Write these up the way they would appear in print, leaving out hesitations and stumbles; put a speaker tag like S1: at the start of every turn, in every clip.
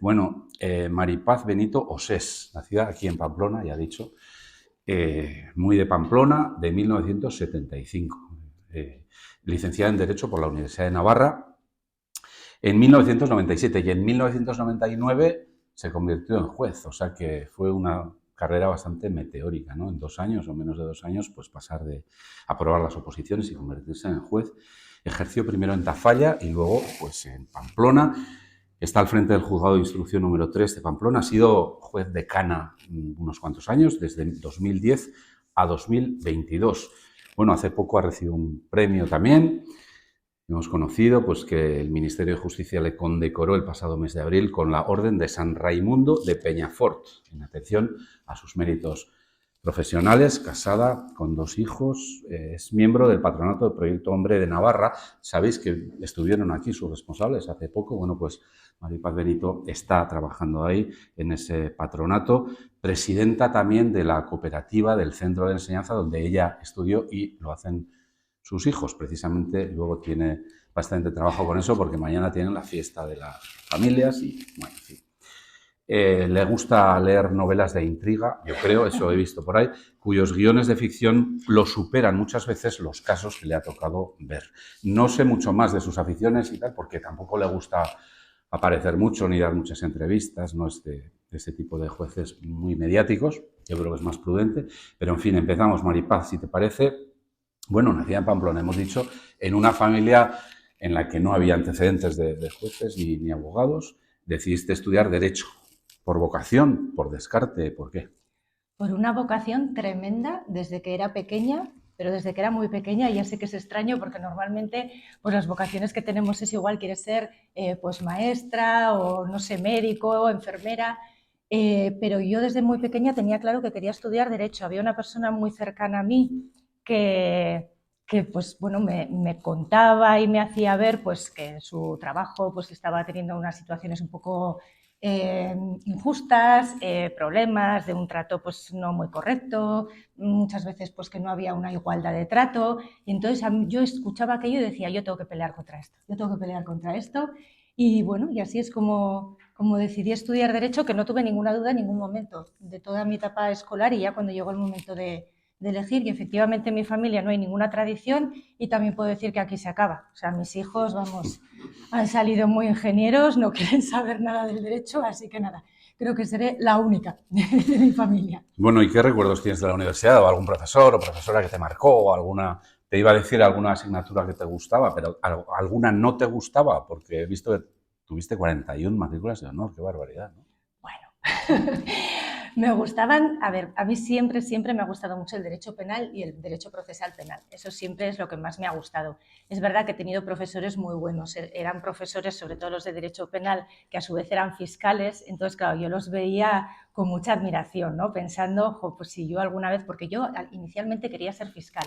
S1: Bueno, Maripaz Benito Osés, nacida aquí en Pamplona, ya he dicho, muy de Pamplona, de 1975. Licenciada en Derecho por la Universidad de Navarra en 1997 y en 1999 se convirtió en juez, o sea que fue una carrera bastante meteórica, ¿no? En 2 años o menos de 2 años, pues pasar de aprobar las oposiciones y convertirse en juez. Ejerció primero en Tafalla y luego pues en Pamplona. Está al frente del juzgado de instrucción número 3 de Pamplona. Ha sido juez decana unos cuantos años, desde 2010 a 2022. Bueno, hace poco ha recibido un premio también. Hemos conocido pues, que el Ministerio de Justicia le condecoró el pasado mes de abril con la Orden de San Raimundo de Peñafort, en atención a sus méritos profesionales, casada con 2 hijos, es miembro del patronato del Proyecto Hombre de Navarra. Sabéis que estuvieron aquí sus responsables hace poco. Bueno, pues Maripaz Benito está trabajando ahí en ese patronato, presidenta también de la cooperativa del centro de enseñanza donde ella estudió y lo hacen sus hijos. Precisamente luego tiene bastante trabajo con eso porque mañana tienen la fiesta de las familias y, bueno, en fin. Le gusta leer novelas de intriga, yo creo, eso he visto por ahí, cuyos guiones de ficción lo superan muchas veces los casos que le ha tocado ver. No sé mucho más de sus aficiones y tal, porque tampoco le gusta aparecer mucho ni dar muchas entrevistas, no es de ese tipo de jueces muy mediáticos, yo creo que es más prudente, pero en fin, empezamos, Maripaz, si te parece. Bueno, nacida en Pamplona, hemos dicho, en una familia en la que no había antecedentes de jueces ni abogados. Decidiste estudiar Derecho. ¿Por vocación? ¿Por descarte? ¿Por qué?
S2: Por una vocación tremenda desde que era pequeña, pero desde que era muy pequeña ya sé que es extraño porque normalmente pues las vocaciones que tenemos es igual, quieres ser pues maestra o no sé, médico o enfermera, pero yo desde muy pequeña tenía claro que quería estudiar Derecho. Había una persona muy cercana a mí que pues bueno, me contaba y me hacía ver pues que su trabajo pues estaba teniendo unas situaciones un poco injustas, problemas de un trato pues no muy correcto, muchas veces pues que no había una igualdad de trato, y entonces yo escuchaba aquello y decía, yo tengo que pelear contra esto, yo tengo que pelear contra esto, y bueno, y así es como decidí estudiar Derecho, que no tuve ninguna duda en ningún momento de toda mi etapa escolar y ya cuando llegó el momento de elegir, y efectivamente en mi familia no hay ninguna tradición y también puedo decir que aquí se acaba. O sea, mis hijos, vamos, han salido muy ingenieros, no quieren saber nada del derecho, así que nada, creo que seré la única de mi familia.
S1: Bueno, ¿y qué recuerdos tienes de la universidad? ¿O algún profesor o profesora que te marcó? ¿O alguna, te iba a decir alguna asignatura que te gustaba, pero alguna no te gustaba? Porque he visto que tuviste 41 matrículas de honor. ¡Qué barbaridad! ¿No?
S2: Bueno, me gustaban, a ver, a mí siempre me ha gustado mucho el derecho penal y el derecho procesal penal. Eso siempre es lo que más me ha gustado. Es verdad que he tenido profesores muy buenos. Eran profesores, sobre todo los de derecho penal, que a su vez eran fiscales. Entonces, claro, yo los veía con mucha admiración, ¿no? Pensando, ojo, pues si yo alguna vez, porque yo inicialmente quería ser fiscal.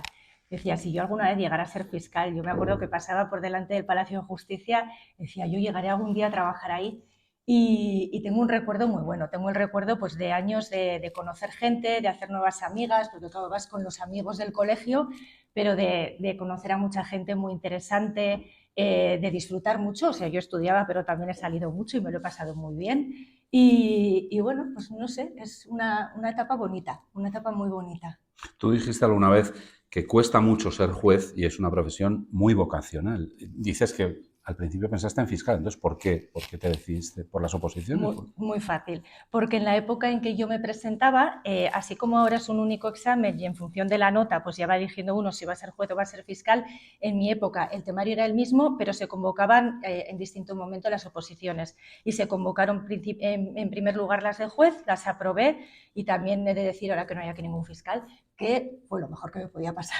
S2: Decía, si yo alguna vez llegara a ser fiscal, yo me acuerdo que pasaba por delante del Palacio de Justicia, decía, yo llegaré algún día a trabajar ahí. Y tengo un recuerdo muy bueno, tengo el recuerdo pues, de años de conocer gente, de hacer nuevas amigas, porque claro, vas con los amigos del colegio, pero de conocer a mucha gente muy interesante, de disfrutar mucho. O sea, yo estudiaba, pero también he salido mucho y me lo he pasado muy bien. Y bueno, pues no sé, es una etapa bonita, una etapa muy bonita.
S1: Tú dijiste alguna vez que cuesta mucho ser juez y es una profesión muy vocacional. Dices que al principio pensaste en fiscal, entonces ¿por qué? ¿Por qué te decidiste? ¿Por las oposiciones?
S2: Muy, muy fácil, porque en la época en que yo me presentaba, así como ahora es un único examen y en función de la nota pues ya va eligiendo uno si va a ser juez o va a ser fiscal, en mi época el temario era el mismo, pero se convocaban en distinto momento las oposiciones y se convocaron en primer lugar las de juez, las aprobé y también he de decir, ahora que no hay aquí ningún fiscal, que fue lo mejor que me podía pasar,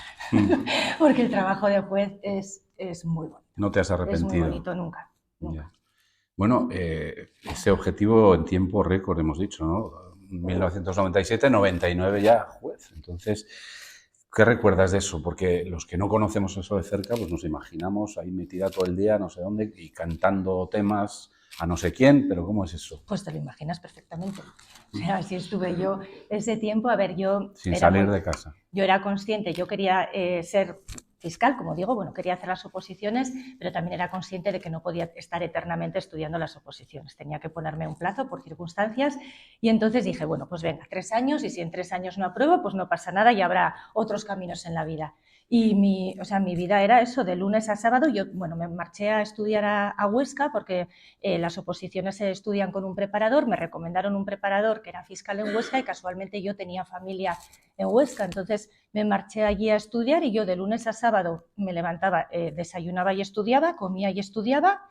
S2: porque el trabajo de juez es muy bonito,
S1: No te has
S2: es muy
S1: arrepentido.
S2: bonito nunca,
S1: Ya.
S2: nunca.
S1: Bueno, ese objetivo en tiempo récord hemos dicho, ¿no? 1997, 99 ya juez. Entonces, ¿qué recuerdas de eso? Porque los que no conocemos eso de cerca, pues nos imaginamos ahí metida todo el día, no sé dónde, y cantando temas a no sé quién, pero ¿cómo es eso?
S2: Pues te lo imaginas perfectamente. O sea, así estuve yo ese tiempo. A ver,
S1: Sin salir de casa.
S2: yo era consciente, yo quería ser fiscal, como digo, bueno, quería hacer las oposiciones, pero también era consciente de que no podía estar eternamente estudiando las oposiciones, tenía que ponerme un plazo por circunstancias y entonces dije, bueno, pues venga, 3 años y si en 3 años no apruebo, pues no pasa nada y habrá otros caminos en la vida. Y mi vida era eso, de lunes a sábado. Yo, bueno, me marché a estudiar a Huesca porque las oposiciones se estudian con un preparador. Me recomendaron un preparador que era fiscal en Huesca y casualmente yo tenía familia en Huesca. Entonces me marché allí a estudiar y yo de lunes a sábado me levantaba, desayunaba y estudiaba, comía y estudiaba,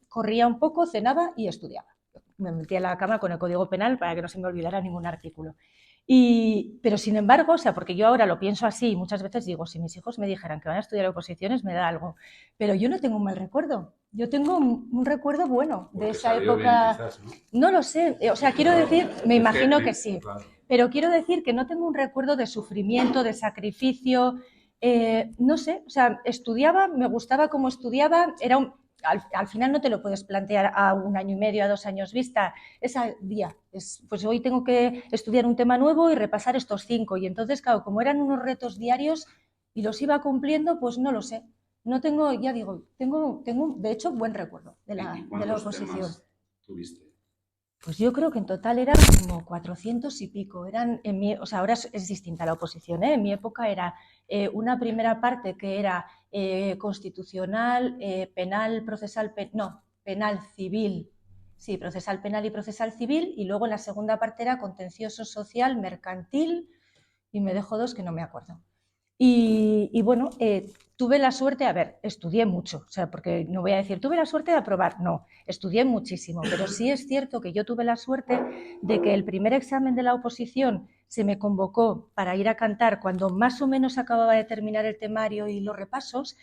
S2: corría un poco, cenaba y estudiaba. Me metía en la cama con el Código Penal para que no se me olvidara ningún artículo. Pero sin embargo, o sea, porque yo ahora lo pienso así y muchas veces digo, si mis hijos me dijeran que van a estudiar oposiciones me da algo, pero yo no tengo un mal recuerdo, yo tengo un recuerdo bueno de esa época. Bien, quizás, ¿no? No lo sé, o sea, quiero decir, me imagino que sí, claro. Pero quiero decir que no tengo un recuerdo de sufrimiento, de sacrificio, no sé, o sea, estudiaba, me gustaba cómo estudiaba, era al final no te lo puedes plantear a 1 año y medio, a 2 años vista, es al día, pues hoy tengo que estudiar un tema nuevo y repasar estos 5, y entonces, claro, como eran unos retos diarios y los iba cumpliendo, pues no lo sé, no tengo, ya digo, tengo de hecho buen recuerdo de la oposición.
S1: ¿Tuviste?
S2: Pues yo creo que en total eran como 400 y pico. O sea, ahora es distinta la oposición, ¿eh? En mi época era una primera parte que era constitucional, penal, procesal, penal, civil. Sí, procesal penal y procesal civil. Y luego en la segunda parte era contencioso social, mercantil, y me dejo 2 que no me acuerdo. Y bueno, tuve la suerte, a ver, estudié mucho, o sea, porque no voy a decir, tuve la suerte de aprobar, no, estudié muchísimo, pero sí es cierto que yo tuve la suerte de que el primer examen de la oposición se me convocó para ir a cantar cuando más o menos acababa de terminar el temario y los repasos,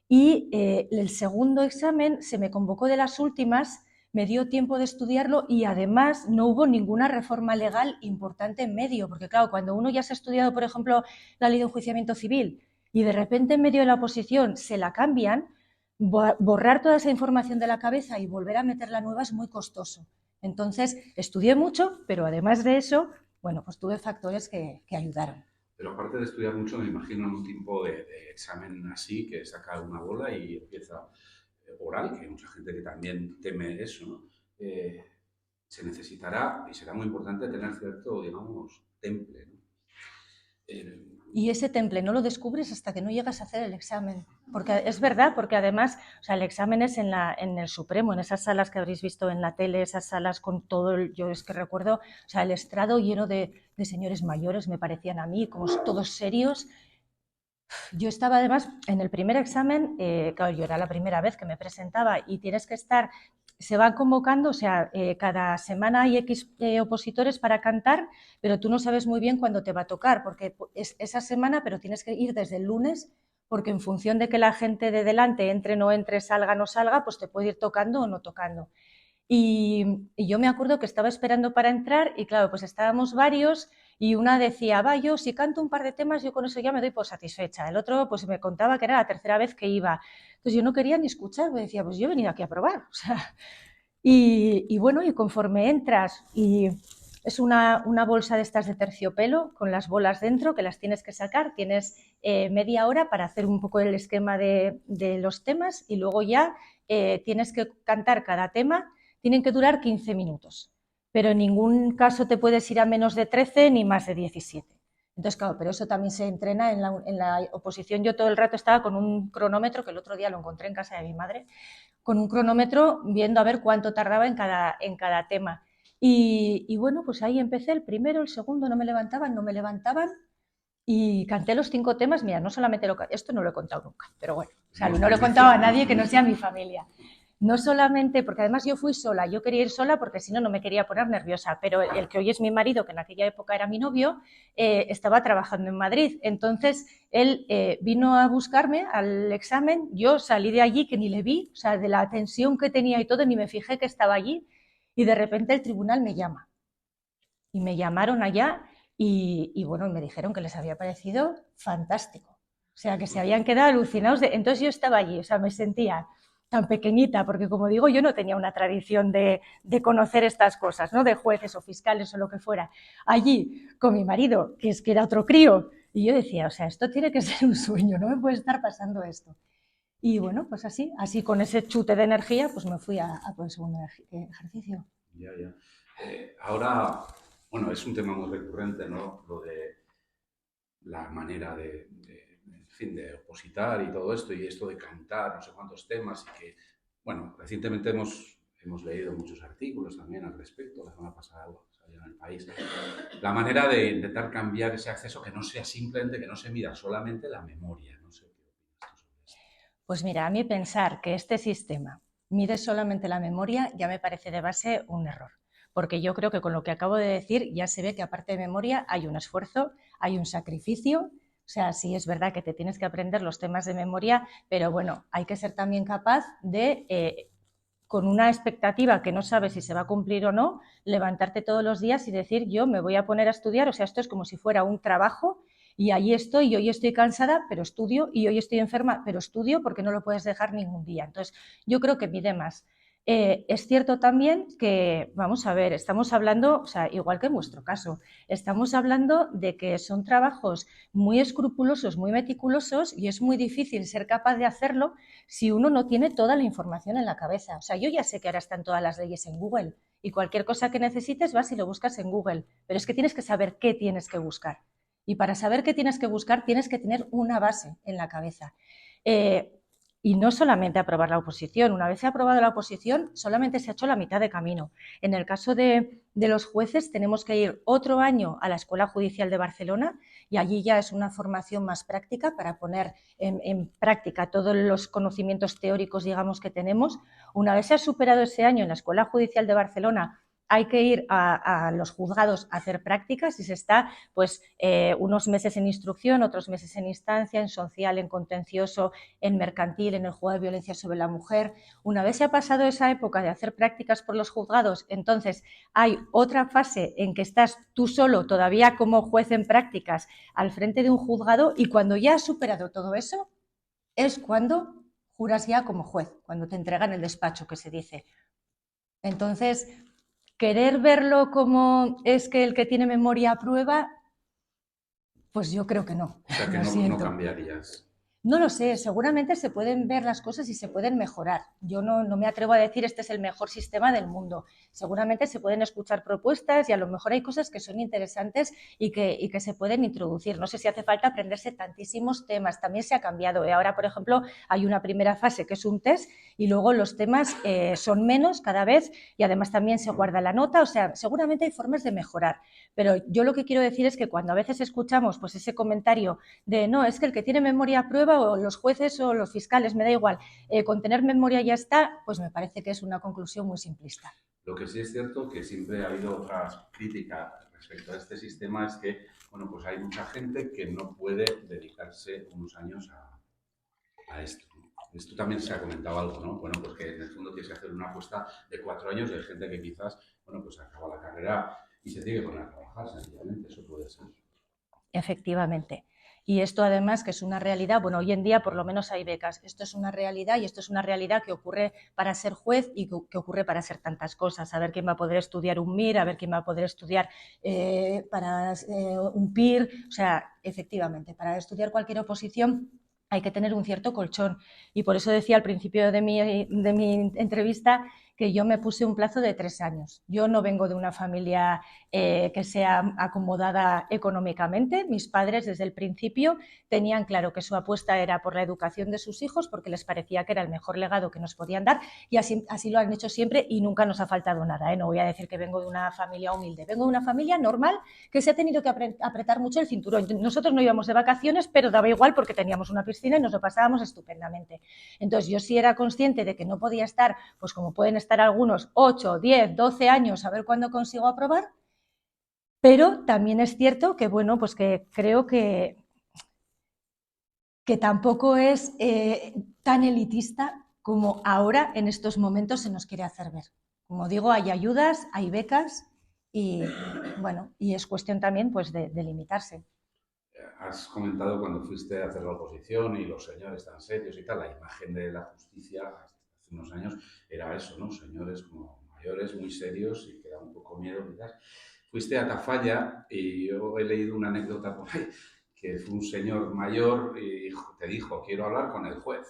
S2: y el segundo examen se me convocó de las últimas, me dio tiempo de estudiarlo y además no hubo ninguna reforma legal importante en medio, porque claro, cuando uno ya se ha estudiado, por ejemplo, la ley de enjuiciamiento civil y de repente en medio de la oposición se la cambian, borrar toda esa información de la cabeza y volver a meterla nueva es muy costoso. Entonces, estudié mucho, pero además de eso, bueno, pues tuve factores que ayudaron.
S1: Pero aparte de estudiar mucho, me imagino en un tipo de examen así, que saca una bola y empieza oral, que hay mucha gente que también teme eso, ¿no? Se necesitará, y será muy importante, tener cierto, digamos, temple, ¿no?
S2: Y ese temple no lo descubres hasta que no llegas a hacer el examen. Porque es verdad, porque además, o sea, el examen es en el Supremo, en esas salas que habréis visto en la tele, esas salas con todo, yo es que recuerdo, o sea, el estrado lleno de señores mayores, me parecían a mí, como todos serios. Yo estaba además en el primer examen, claro, yo era la primera vez que me presentaba y tienes que estar, se van convocando, o sea, cada semana hay X opositores para cantar, pero tú no sabes muy bien cuándo te va a tocar, porque es esa semana, pero tienes que ir desde el lunes, porque en función de que la gente de delante entre, no entre, salga, no salga, pues te puede ir tocando o no tocando. Y yo me acuerdo que estaba esperando para entrar y claro, pues estábamos varios y una decía, va, yo si canto un par de temas, yo con eso ya me doy por satisfecha. El otro pues me contaba que era la tercera vez que iba. Entonces yo no quería ni escuchar, me decía, pues yo he venido aquí a probar. O sea, y bueno, y conforme entras y es una bolsa de estas de terciopelo con las bolas dentro que las tienes que sacar, tienes media hora para hacer un poco el esquema de los temas y luego ya tienes que cantar cada tema. Tienen que durar 15 minutos, pero en ningún caso te puedes ir a menos de 13 ni más de 17. Entonces, claro, pero eso también se entrena en la oposición. Yo todo el rato estaba con un cronómetro, que el otro día lo encontré en casa de mi madre, con un cronómetro viendo a ver cuánto tardaba en cada tema. Y bueno, pues ahí empecé, el primero, el segundo, no me levantaban, y canté los 5 temas. Mira, no solamente esto no lo he contado nunca, pero bueno, o sea, no lo he contado a nadie que no sea mi familia. No solamente, porque además yo fui sola, yo quería ir sola porque si no, no me quería poner nerviosa, pero el que hoy es mi marido, que en aquella época era mi novio, estaba trabajando en Madrid. Entonces, él vino a buscarme al examen, yo salí de allí que ni le vi, o sea, de la tensión que tenía y todo, ni me fijé que estaba allí, y de repente el tribunal me llama. Y me llamaron allá y bueno, me dijeron que les había parecido fantástico. O sea, que se habían quedado alucinados. Entonces yo estaba allí, o sea, me sentía tan pequeñita, porque como digo, yo no tenía una tradición de conocer estas cosas, ¿no? De jueces o fiscales o lo que fuera. Allí, con mi marido, que era otro crío, Y yo decía, o sea, esto tiene que ser un sueño, no me puede estar pasando esto. Y bueno, pues así con ese chute de energía, pues me fui a por el segundo ejercicio.
S1: Ya, ya. Ahora, bueno, es un tema muy recurrente, ¿no? Lo de la manera en fin, de opositar y todo esto, y esto de cantar no sé cuántos temas, y que, bueno, recientemente hemos leído muchos artículos también al respecto, la semana pasada salió en El País, la manera de intentar cambiar ese acceso, que no sea simplemente, que no se mida solamente la memoria, no sé qué opinas tú sobre esto.
S2: Pues mira, a mí pensar que este sistema mide solamente la memoria ya me parece de base un error, porque yo creo que con lo que acabo de decir ya se ve que aparte de memoria hay un esfuerzo, hay un sacrificio. O sea, sí es verdad que te tienes que aprender los temas de memoria, pero bueno, hay que ser también capaz de, con una expectativa que no sabes si se va a cumplir o no, levantarte todos los días y decir, yo me voy a poner a estudiar. O sea, esto es como si fuera un trabajo y ahí estoy, y hoy estoy cansada, pero estudio, y hoy estoy enferma, pero estudio, porque no lo puedes dejar ningún día. Entonces, yo creo que mide más. Es cierto también que, vamos a ver, estamos hablando, o sea, igual que en vuestro caso, estamos hablando de que son trabajos muy escrupulosos, muy meticulosos, y es muy difícil ser capaz de hacerlo si uno no tiene toda la información en la cabeza. O sea, yo ya sé que ahora están todas las leyes en Google, y cualquier cosa que necesites vas y lo buscas en Google, pero es que tienes que saber qué tienes que buscar. Y para saber qué tienes que buscar, tienes que tener una base en la cabeza. Eh, y no solamente aprobar la oposición. Una vez aprobado la oposición, solamente se ha hecho la mitad de camino. En el caso de los jueces, tenemos que ir otro año a la Escuela Judicial de Barcelona, y allí ya es una formación más práctica para poner en práctica todos los conocimientos teóricos, digamos, que tenemos. Una vez se ha superado ese año en la Escuela Judicial de Barcelona, hay que ir a los juzgados a hacer prácticas, y se está pues unos meses en instrucción, otros meses en instancia, en social, en contencioso, en mercantil, en el juzgado de violencia sobre la mujer. Una vez se ha pasado esa época de hacer prácticas por los juzgados, entonces hay otra fase en que estás tú solo, todavía como juez en prácticas, al frente de un juzgado, y cuando ya has superado todo eso, es cuando juras ya como juez, cuando te entregan el despacho, que se dice. Entonces, querer verlo como es que el que tiene memoria aprueba, pues yo creo que no,
S1: O sea, que
S2: lo
S1: no
S2: siento.
S1: cambiarías.
S2: No lo sé, seguramente se pueden ver las cosas y se pueden mejorar. Yo no me atrevo a decir este es el mejor sistema del mundo. Seguramente se pueden escuchar propuestas, y a lo mejor hay cosas que son interesantes y que se pueden introducir. No sé si hace falta aprenderse tantísimos temas. También se ha cambiado. Ahora, por ejemplo, hay una primera fase que es un test, y luego los temas son menos cada vez, y además también se guarda la nota. O sea, seguramente hay formas de mejorar. Pero yo lo que quiero decir es que cuando a veces escuchamos pues ese comentario de no, es que el que tiene memoria aprueba, o los jueces o los fiscales, me da igual, con tener memoria ya está, pues me parece que es una conclusión muy simplista.
S1: Lo que sí es cierto, que siempre ha habido otras críticas respecto a este sistema, es que, bueno, pues hay mucha gente que no puede dedicarse unos años a esto, ¿no? Esto también se ha comentado algo, ¿no? Bueno, pues que en el fondo tienes que hacer una apuesta de 4 años, y hay gente que quizás, bueno, pues acaba la carrera y se tiene que poner a trabajar, sencillamente, eso puede ser.
S2: Efectivamente. Y esto además, que es una realidad, bueno, hoy en día por lo menos hay becas. Esto es una realidad, y esto es una realidad que ocurre para ser juez y que ocurre para ser tantas cosas. A ver quién va a poder estudiar un MIR, a ver quién va a poder estudiar para un PIR. O sea, efectivamente, para estudiar cualquier oposición hay que tener un cierto colchón. Y por eso decía al principio de mi entrevista que yo me puse un plazo de 3 años. Yo no vengo de una familia que sea acomodada económicamente. Mis padres desde el principio tenían claro que su apuesta era por la educación de sus hijos, porque les parecía que era el mejor legado que nos podían dar, y así lo han hecho siempre, y nunca nos ha faltado nada. No voy a decir que vengo de una familia humilde, vengo de una familia normal que se ha tenido que apretar mucho el cinturón. Nosotros no íbamos de vacaciones, pero daba igual porque teníamos una piscina y nos lo pasábamos estupendamente. Entonces yo sí era consciente de que no podía estar, pues como pueden estar algunos, 8, 10, 12 años a ver cuándo consigo aprobar. Pero también es cierto que, bueno, pues que creo que tampoco es tan elitista como ahora en estos momentos se nos quiere hacer ver. Como digo, hay ayudas, hay becas, y bueno, y es cuestión también pues de limitarse.
S1: Has comentado cuando fuiste a hacer la oposición y los señores tan serios y tal, la imagen de la justicia hace unos años era eso, ¿no? Señores como mayores, muy serios y que da un poco miedo quizás. Fuiste a Tafalla y yo he leído una anécdota por ahí que fue un señor mayor y te dijo, quiero hablar con el juez.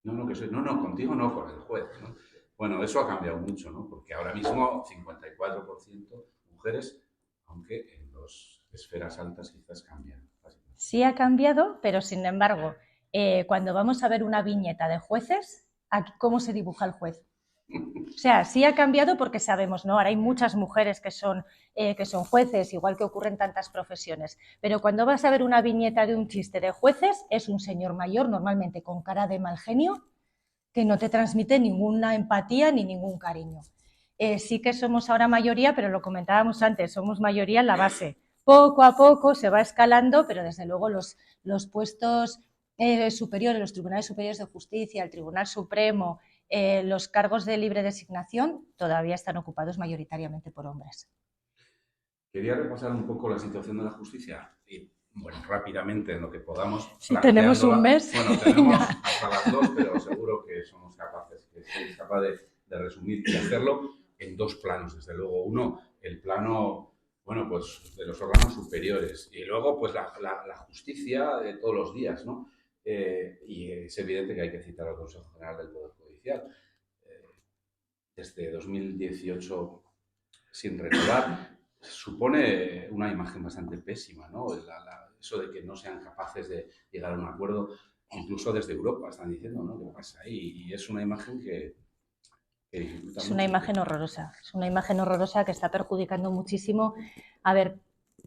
S1: No, contigo no, con el juez, ¿no? Bueno, eso ha cambiado mucho, ¿no? Porque ahora mismo 54% mujeres, aunque en las esferas altas quizás cambian.
S2: Sí ha cambiado, pero sin embargo, cuando vamos a ver una viñeta de jueces, ¿cómo se dibuja el juez? O sea, sí ha cambiado porque sabemos, ¿no? Ahora hay muchas mujeres que son jueces, igual que ocurre en tantas profesiones. Pero cuando vas a ver una viñeta de un chiste de jueces, es un señor mayor, normalmente con cara de mal genio, que no te transmite ninguna empatía ni ningún cariño. Sí que somos ahora mayoría, pero lo comentábamos antes, somos mayoría en la base. Poco a poco se va escalando, pero desde luego los puestos superiores, los tribunales superiores de justicia, el Tribunal Supremo, los cargos de libre designación todavía están ocupados mayoritariamente por hombres.
S1: Quería repasar un poco la situación de la justicia y, bueno, rápidamente en lo que podamos.
S2: Si tenemos un mes.
S1: Bueno, tenemos hasta las 2, pero seguro que somos capaces, que sois capaz de resumir y hacerlo en dos planos, desde luego. Uno, el plano, bueno, pues de los órganos superiores y luego, pues la justicia de todos los días, ¿no? Y es evidente que hay que citar al Consejo General del Poder Judicial. Desde 2018, sin renovar, supone una imagen bastante pésima, ¿no? Eso de que no sean capaces de llegar a un acuerdo, incluso desde Europa están diciendo, ¿no? ¿Qué pasa ahí? Y es una imagen que dificulta
S2: es
S1: mucho.
S2: Una imagen horrorosa, es una imagen horrorosa que está perjudicando muchísimo. A ver,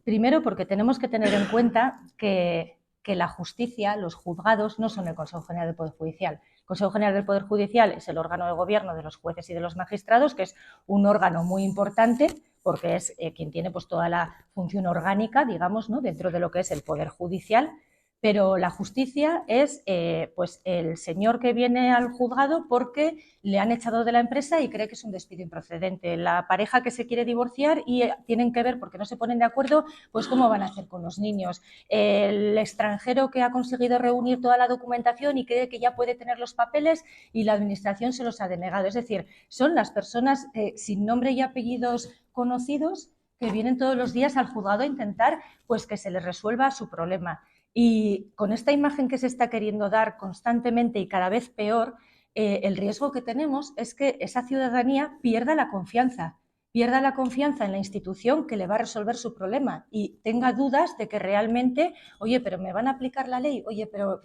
S2: primero porque tenemos que tener en cuenta que la justicia, los juzgados, no son el Consejo General del Poder Judicial. El Consejo General del Poder Judicial es el órgano de gobierno de los jueces y de los magistrados, que es un órgano muy importante porque es quien tiene pues toda la función orgánica, digamos, ¿no? Dentro de lo que es el Poder Judicial. Pero la justicia es pues el señor que viene al juzgado porque le han echado de la empresa y cree que es un despido improcedente. La pareja que se quiere divorciar y tienen que ver, porque no se ponen de acuerdo, pues cómo van a hacer con los niños. El extranjero que ha conseguido reunir toda la documentación y cree que ya puede tener los papeles y la administración se los ha denegado. Es decir, son las personas sin nombre y apellidos conocidos que vienen todos los días al juzgado a intentar pues que se les resuelva su problema. Y con esta imagen que se está queriendo dar constantemente y cada vez peor, el riesgo que tenemos es que esa ciudadanía pierda la confianza en la institución que le va a resolver su problema y tenga dudas de que realmente, oye, pero me van a aplicar la ley, oye, pero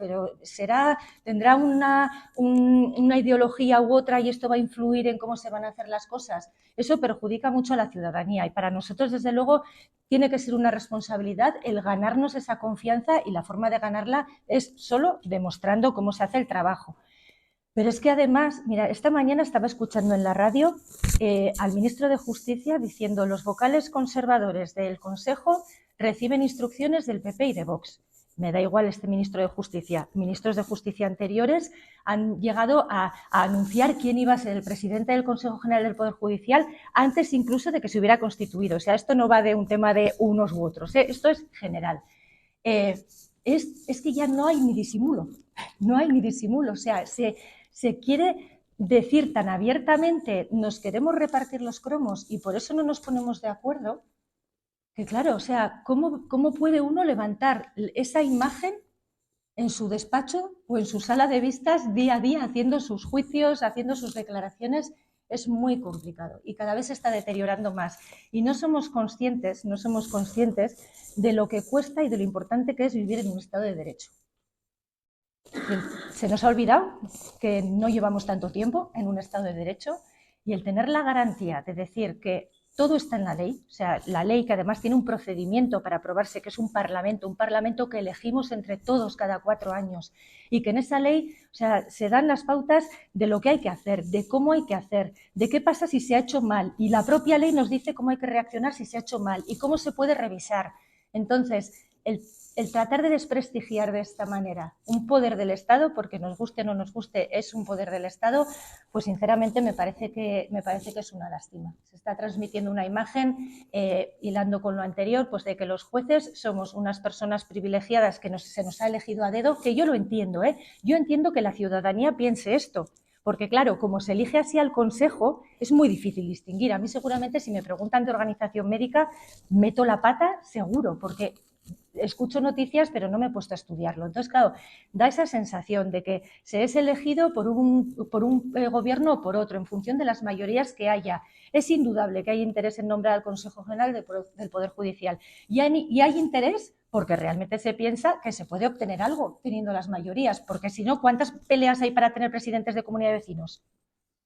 S2: tendrá una ideología u otra y esto va a influir en cómo se van a hacer las cosas. Eso perjudica mucho a la ciudadanía y para nosotros, desde luego, tiene que ser una responsabilidad el ganarnos esa confianza y la forma de ganarla es solo demostrando cómo se hace el trabajo. Pero es que además, mira, esta mañana estaba escuchando en la radio al ministro de Justicia diciendo los vocales conservadores del Consejo reciben instrucciones del PP y de Vox. Me da igual este ministro de Justicia. Ministros de Justicia anteriores han llegado a anunciar quién iba a ser el presidente del Consejo General del Poder Judicial antes incluso de que se hubiera constituido. O sea, esto no va de un tema de unos u otros, esto es general. Es que ya no hay ni disimulo, o sea, se quiere decir tan abiertamente nos queremos repartir los cromos y por eso no nos ponemos de acuerdo, que claro, o sea, ¿cómo puede uno levantar esa imagen en su despacho o en su sala de vistas día a día haciendo sus juicios, haciendo sus declaraciones? Es muy complicado y cada vez se está deteriorando más y no somos conscientes de lo que cuesta y de lo importante que es vivir en un Estado de Derecho. Se nos ha olvidado que no llevamos tanto tiempo en un Estado de Derecho y el tener la garantía de decir que todo está en la ley, o sea, la ley que además tiene un procedimiento para aprobarse, que es un parlamento que elegimos entre todos cada 4 años y que en esa ley, o sea, se dan las pautas de lo que hay que hacer, de cómo hay que hacer, de qué pasa si se ha hecho mal y la propia ley nos dice cómo hay que reaccionar si se ha hecho mal y cómo se puede revisar. Entonces, el tratar de desprestigiar de esta manera un poder del Estado, porque nos guste o no nos guste, es un poder del Estado, pues sinceramente me parece que es una lástima. Se está transmitiendo una imagen, hilando con lo anterior, pues de que los jueces somos unas personas privilegiadas que se nos ha elegido a dedo, que yo lo entiendo, yo entiendo que la ciudadanía piense esto, porque claro, como se elige así al Consejo, es muy difícil distinguir. A mí seguramente si me preguntan de organización médica, meto la pata seguro, porque escucho noticias, pero no me he puesto a estudiarlo. Entonces, claro, da esa sensación de que se es elegido por un gobierno o por otro, en función de las mayorías que haya. Es indudable que hay interés en nombrar al Consejo General del Poder Judicial. Y hay interés porque realmente se piensa que se puede obtener algo teniendo las mayorías, porque si no, ¿cuántas peleas hay para tener presidentes de comunidad de vecinos?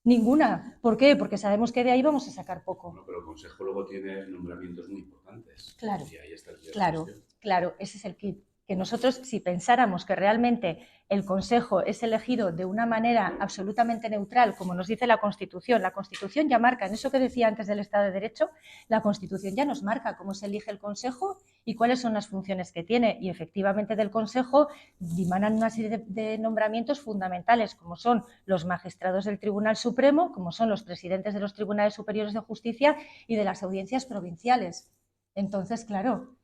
S2: Ninguna. ¿Por qué? Porque sabemos que de ahí vamos a sacar poco.
S1: Bueno, pero el Consejo luego tiene nombramientos muy importantes.
S2: Claro,
S1: Y ahí está el
S2: claro, claro, ese es el kit. Que nosotros, si pensáramos que realmente el Consejo es elegido de una manera absolutamente neutral, como nos dice la Constitución ya marca, en eso que decía antes del Estado de Derecho, la Constitución ya nos marca cómo se elige el Consejo y cuáles son las funciones que tiene. Y efectivamente del Consejo dimanan una serie de nombramientos fundamentales, como son los magistrados del Tribunal Supremo, como son los presidentes de los Tribunales Superiores de Justicia y de las audiencias provinciales. Entonces, claro,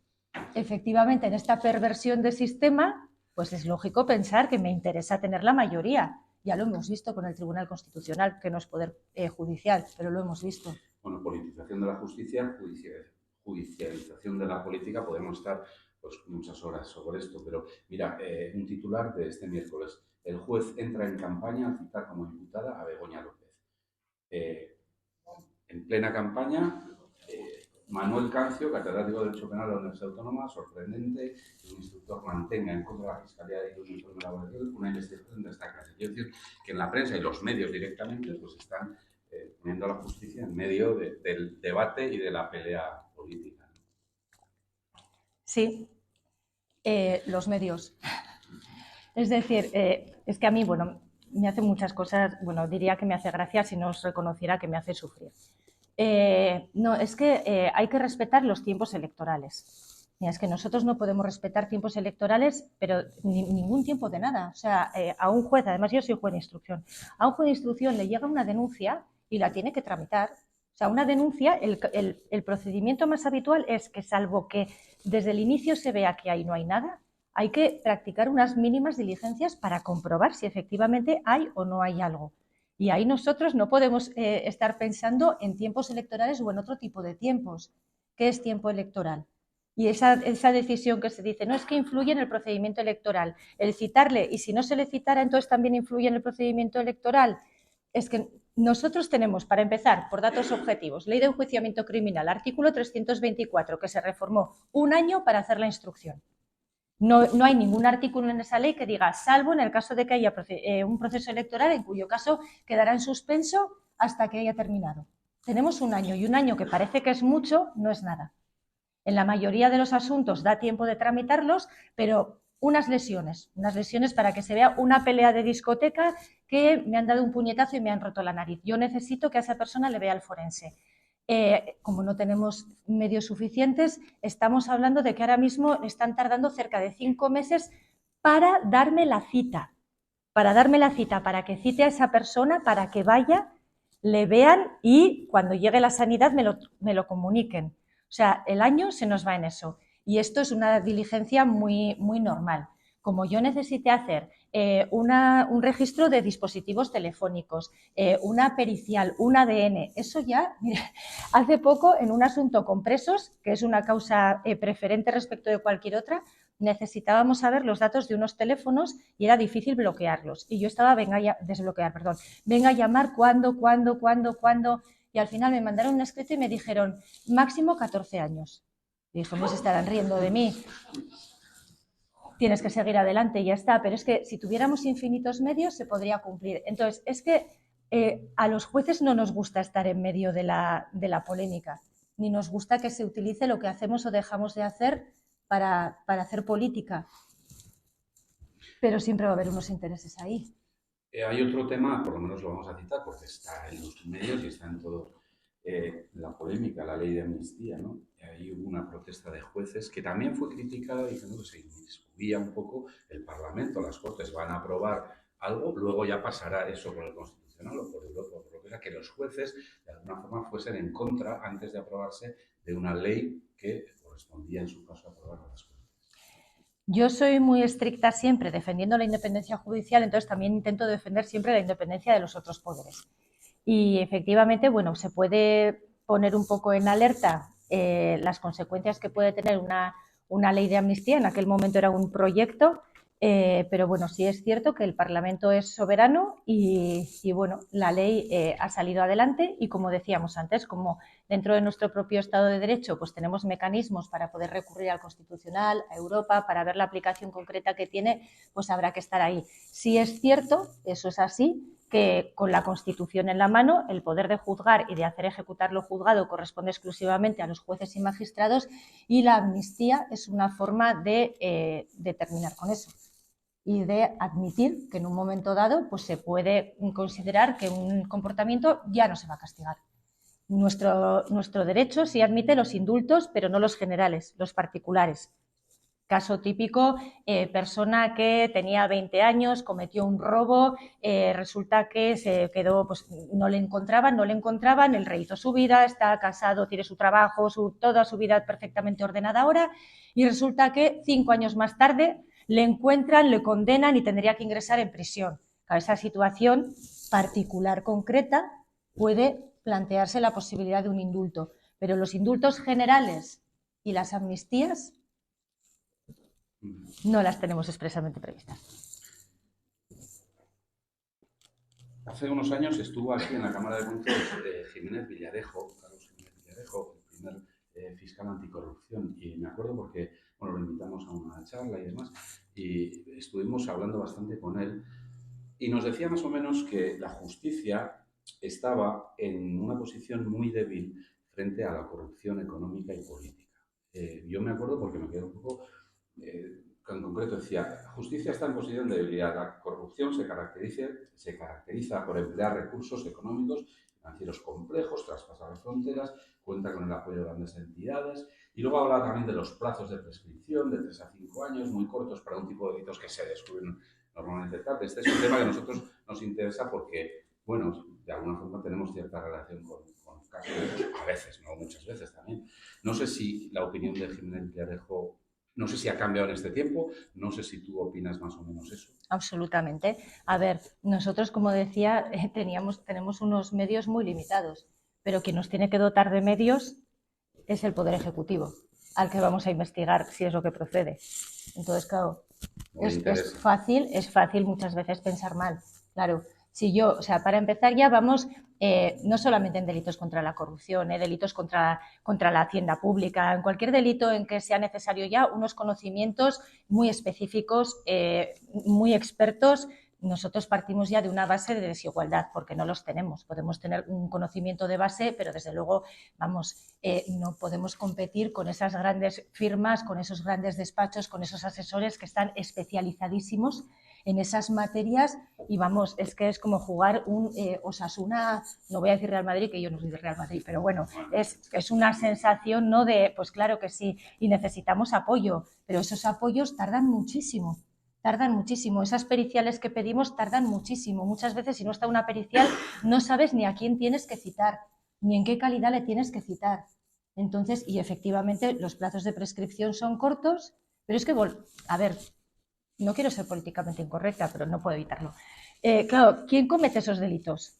S2: efectivamente, en esta perversión de sistema, pues es lógico pensar que me interesa tener la mayoría. Ya lo hemos visto con el Tribunal Constitucional, que no es poder judicial, pero lo hemos visto.
S1: Bueno, politización de la justicia, judicialización de la política, podemos estar pues, muchas horas sobre esto, pero mira, un titular de este miércoles. El juez entra en campaña al citar como imputada a Begoña López. En plena campaña, Manuel Cancio, catedrático de Derecho Penal de la Universidad Autónoma, sorprendente que un instructor mantenga en contra de la Fiscalía de un informe laboral una investigación de esta clase. Quiero decir que en la prensa y los medios directamente pues están poniendo a la justicia en medio del debate y de la pelea política.
S2: Sí, los medios. Es decir, es que a mí, bueno, me hace muchas cosas, bueno, diría que me hace gracia si no os reconociera que me hace sufrir. No, es que hay que respetar los tiempos electorales. Mira, es que nosotros no podemos respetar tiempos electorales, pero ningún tiempo de nada. O sea, a un juez, además yo soy juez de instrucción, a un juez de instrucción le llega una denuncia y la tiene que tramitar. O sea, una denuncia, el procedimiento más habitual es que, salvo que desde el inicio se vea que ahí no hay nada, hay que practicar unas mínimas diligencias para comprobar si efectivamente hay o no hay algo. Y ahí nosotros no podemos estar pensando en tiempos electorales o en otro tipo de tiempos. ¿Qué es tiempo electoral? Y esa decisión que se dice, no es que influye en el procedimiento electoral. El citarle, y si no se le citara, entonces también influye en el procedimiento electoral. Es que nosotros tenemos, para empezar, por datos objetivos, Ley de Enjuiciamiento Criminal, artículo 324, que se reformó un año para hacer la instrucción. No hay ningún artículo en esa ley que diga, salvo en el caso de que haya un proceso electoral, en cuyo caso quedará en suspenso hasta que haya terminado. Tenemos un año, y un año que parece que es mucho, no es nada. En la mayoría de los asuntos da tiempo de tramitarlos, pero unas lesiones para que se vea una pelea de discoteca que me han dado un puñetazo y me han roto la nariz. Yo necesito que a esa persona le vea el forense. Como no tenemos medios suficientes, estamos hablando de que ahora mismo están tardando cerca de 5 meses para darme la cita, para que cite a esa persona, para que vaya, le vean y cuando llegue la sanidad me lo comuniquen. O sea, el año se nos va en eso. Y esto es una diligencia muy, muy normal. Como yo necesité hacer un registro de dispositivos telefónicos, una pericial, un ADN, eso ya, mira, hace poco en un asunto con presos, que es una causa preferente respecto de cualquier otra, necesitábamos saber los datos de unos teléfonos y era difícil bloquearlos. Y yo estaba, venga a llamar, ¿cuándo? Y al final me mandaron un escrito y me dijeron, máximo 14 años. Y dije, pues estarán riendo de mí. Tienes que seguir adelante y ya está. Pero es que si tuviéramos infinitos medios se podría cumplir. Entonces, es que a los jueces no nos gusta estar en medio de la polémica, ni nos gusta que se utilice lo que hacemos o dejamos de hacer para hacer política. Pero siempre va a haber unos intereses ahí.
S1: Hay otro tema, por lo menos lo vamos a citar, porque está en los medios y está en todo la polémica, la ley de amnistía, ¿no? Hay una protesta de jueces que también fue criticada diciendo que se inmiscuía un poco el Parlamento, las Cortes van a aprobar algo, luego ya pasará eso por el Constitucional o por Europa, por lo que sea, que los jueces de alguna forma fuesen en contra, antes de aprobarse, de una ley que correspondía en su caso a aprobar a las Cortes.
S2: Yo soy muy estricta siempre defendiendo la independencia judicial, entonces también intento defender siempre la independencia de los otros poderes. Y efectivamente, bueno, se puede poner un poco en alerta las consecuencias que puede tener una ley de amnistía, en aquel momento era un proyecto, pero bueno, sí es cierto que el Parlamento es soberano y bueno, la ley ha salido adelante y como decíamos antes, como dentro de nuestro propio Estado de Derecho pues tenemos mecanismos para poder recurrir al Constitucional, a Europa, para ver la aplicación concreta que tiene, pues habrá que estar ahí. Sí es cierto, eso es así, que con la Constitución en la mano, el poder de juzgar y de hacer ejecutar lo juzgado corresponde exclusivamente a los jueces y magistrados y la amnistía es una forma de terminar con eso y de admitir que en un momento dado pues se puede considerar que un comportamiento ya no se va a castigar. Nuestro derecho sí admite los indultos, pero no los generales, los particulares. Caso típico, persona que tenía 20 años, cometió un robo, resulta que se quedó, pues no le encontraban, él rehizo su vida, está casado, tiene su trabajo, toda su vida perfectamente ordenada ahora, y resulta que 5 años más tarde le encuentran, le condenan y tendría que ingresar en prisión. Esa situación particular concreta puede plantearse la posibilidad de un indulto, pero los indultos generales y las amnistías no las tenemos expresamente previstas.
S1: Hace unos años estuvo aquí en la Cámara de Cuentas Jiménez Villarejo, Carlos Jiménez Villarejo, el primer fiscal anticorrupción, y me acuerdo porque bueno, lo invitamos a una charla y demás, y estuvimos hablando bastante con él, y nos decía más o menos que la justicia estaba en una posición muy débil frente a la corrupción económica y política. Yo me acuerdo porque me quedé un poco... en concreto decía, justicia está en posición de debilidad. La corrupción se caracteriza por emplear recursos económicos y financieros complejos, traspasar las fronteras, cuenta con el apoyo de grandes entidades. Y luego habla también de los plazos de prescripción de 3 a 5 años, muy cortos para un tipo de delitos que se descubren normalmente tarde. Este es un tema que a nosotros nos interesa porque, bueno, de alguna forma tenemos cierta relación con casos de a veces, no muchas veces también. No sé si la opinión de Jiménez Villarejo, no sé si ha cambiado en este tiempo, no sé si tú opinas más o menos eso.
S2: Absolutamente. A ver, nosotros, como decía, tenemos unos medios muy limitados, pero quien nos tiene que dotar de medios es el Poder Ejecutivo, al que vamos a investigar si es lo que procede. Entonces, claro, es fácil muchas veces pensar mal. Claro, si yo, o sea, para empezar ya vamos no solamente en delitos contra la corrupción, delitos contra la hacienda pública, en cualquier delito en que sea necesario ya unos conocimientos muy específicos, muy expertos. Nosotros partimos ya de una base de desigualdad, porque no los tenemos. Podemos tener un conocimiento de base, pero desde luego, vamos, no podemos competir con esas grandes firmas, con esos grandes despachos, con esos asesores que están especializadísimos en esas materias y vamos, es que es como jugar un Osasuna, no voy a decir Real Madrid, que yo no soy de Real Madrid, pero bueno, es una sensación, ¿no? De, pues claro que sí, y necesitamos apoyo, pero esos apoyos tardan muchísimo. Esas periciales que pedimos tardan muchísimo. Muchas veces, si no está una pericial, no sabes ni a quién tienes que citar, ni en qué calidad le tienes que citar. Entonces, y efectivamente, los plazos de prescripción son cortos, pero es que, a ver, no quiero ser políticamente incorrecta, pero no puedo evitarlo. Claro, ¿quién comete esos delitos?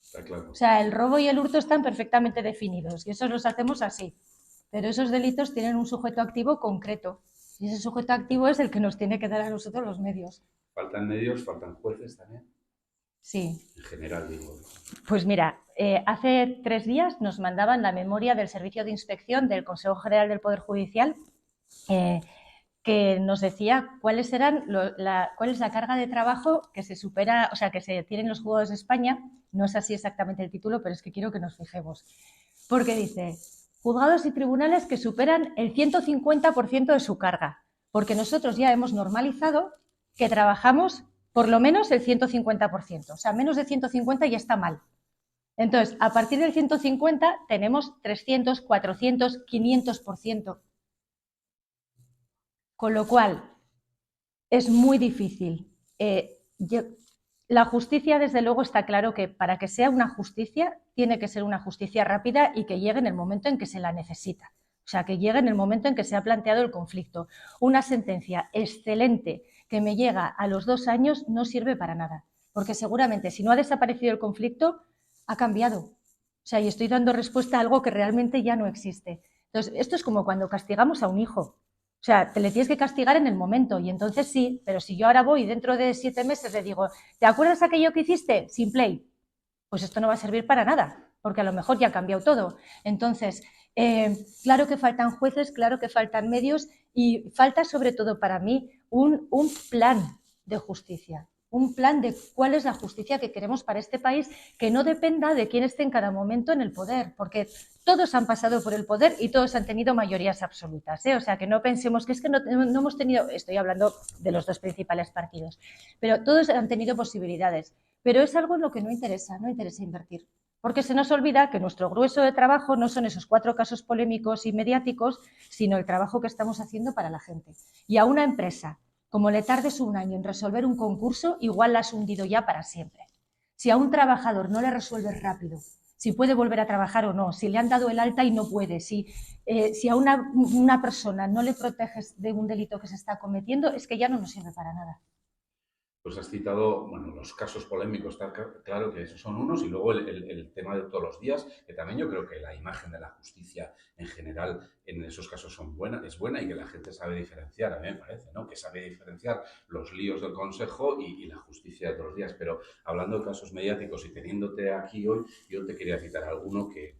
S1: Está claro.
S2: O sea, el robo y el hurto están perfectamente definidos y esos los hacemos así. Pero esos delitos tienen un sujeto activo concreto. Y ese sujeto activo es el que nos tiene que dar a nosotros los medios.
S1: ¿Faltan medios? ¿Faltan jueces también?
S2: Sí.
S1: En general, digo.
S2: Pues mira, hace 3 días nos mandaban la memoria del Servicio de Inspección del Consejo General del Poder Judicial que nos decía cuál es la carga de trabajo que se supera, o sea, que se tienen los juzgados de España. No es así exactamente el título, pero es que quiero que nos fijemos. Porque dice, juzgados y tribunales que superan el 150% de su carga. Porque nosotros ya hemos normalizado que trabajamos por lo menos el 150%. O sea, menos de 150 ya está mal. Entonces, a partir del 150 tenemos 300, 400, 500%. Con lo cual, es muy difícil. La justicia, desde luego, está claro que para que sea una justicia, tiene que ser una justicia rápida y que llegue en el momento en que se la necesita. O sea, que llegue en el momento en que se ha planteado el conflicto. Una sentencia excelente que me llega a los 2 años no sirve para nada, porque seguramente si no ha desaparecido el conflicto, ha cambiado. O sea, y estoy dando respuesta a algo que realmente ya no existe. Entonces, esto es como cuando castigamos a un hijo. O sea, te le tienes que castigar en el momento y entonces sí, pero si yo ahora voy dentro de 7 meses le digo, ¿te acuerdas aquello que hiciste? Sin play. Pues esto no va a servir para nada, porque a lo mejor ya ha cambiado todo. Entonces, claro que faltan jueces, claro que faltan medios y falta sobre todo para mí un plan de justicia, un plan de cuál es la justicia que queremos para este país, que no dependa de quién esté en cada momento en el poder, porque todos han pasado por el poder y todos han tenido mayorías absolutas, ¿eh? O sea, que no pensemos que es que no hemos tenido, estoy hablando de los dos principales partidos, pero todos han tenido posibilidades, pero es algo en lo que no interesa invertir. Porque se nos olvida que nuestro grueso de trabajo no son esos 4 casos polémicos y mediáticos, sino el trabajo que estamos haciendo para la gente. Y a una empresa, como le tardes un año en resolver un concurso, igual la has hundido ya para siempre. Si a un trabajador no le resuelves rápido, si puede volver a trabajar o no, si le han dado el alta y no puede, si a una persona no le proteges de un delito que se está cometiendo, es que ya no nos sirve para nada.
S1: Pues has citado, bueno, los casos polémicos, está claro que esos son unos, y luego el tema de todos los días, que también yo creo que la imagen de la justicia en general en esos casos es buena y que la gente sabe diferenciar, a mí me parece, ¿no? Que sabe diferenciar los líos del Consejo y la justicia de todos los días. Pero hablando de casos mediáticos y teniéndote aquí hoy, yo te quería citar alguno que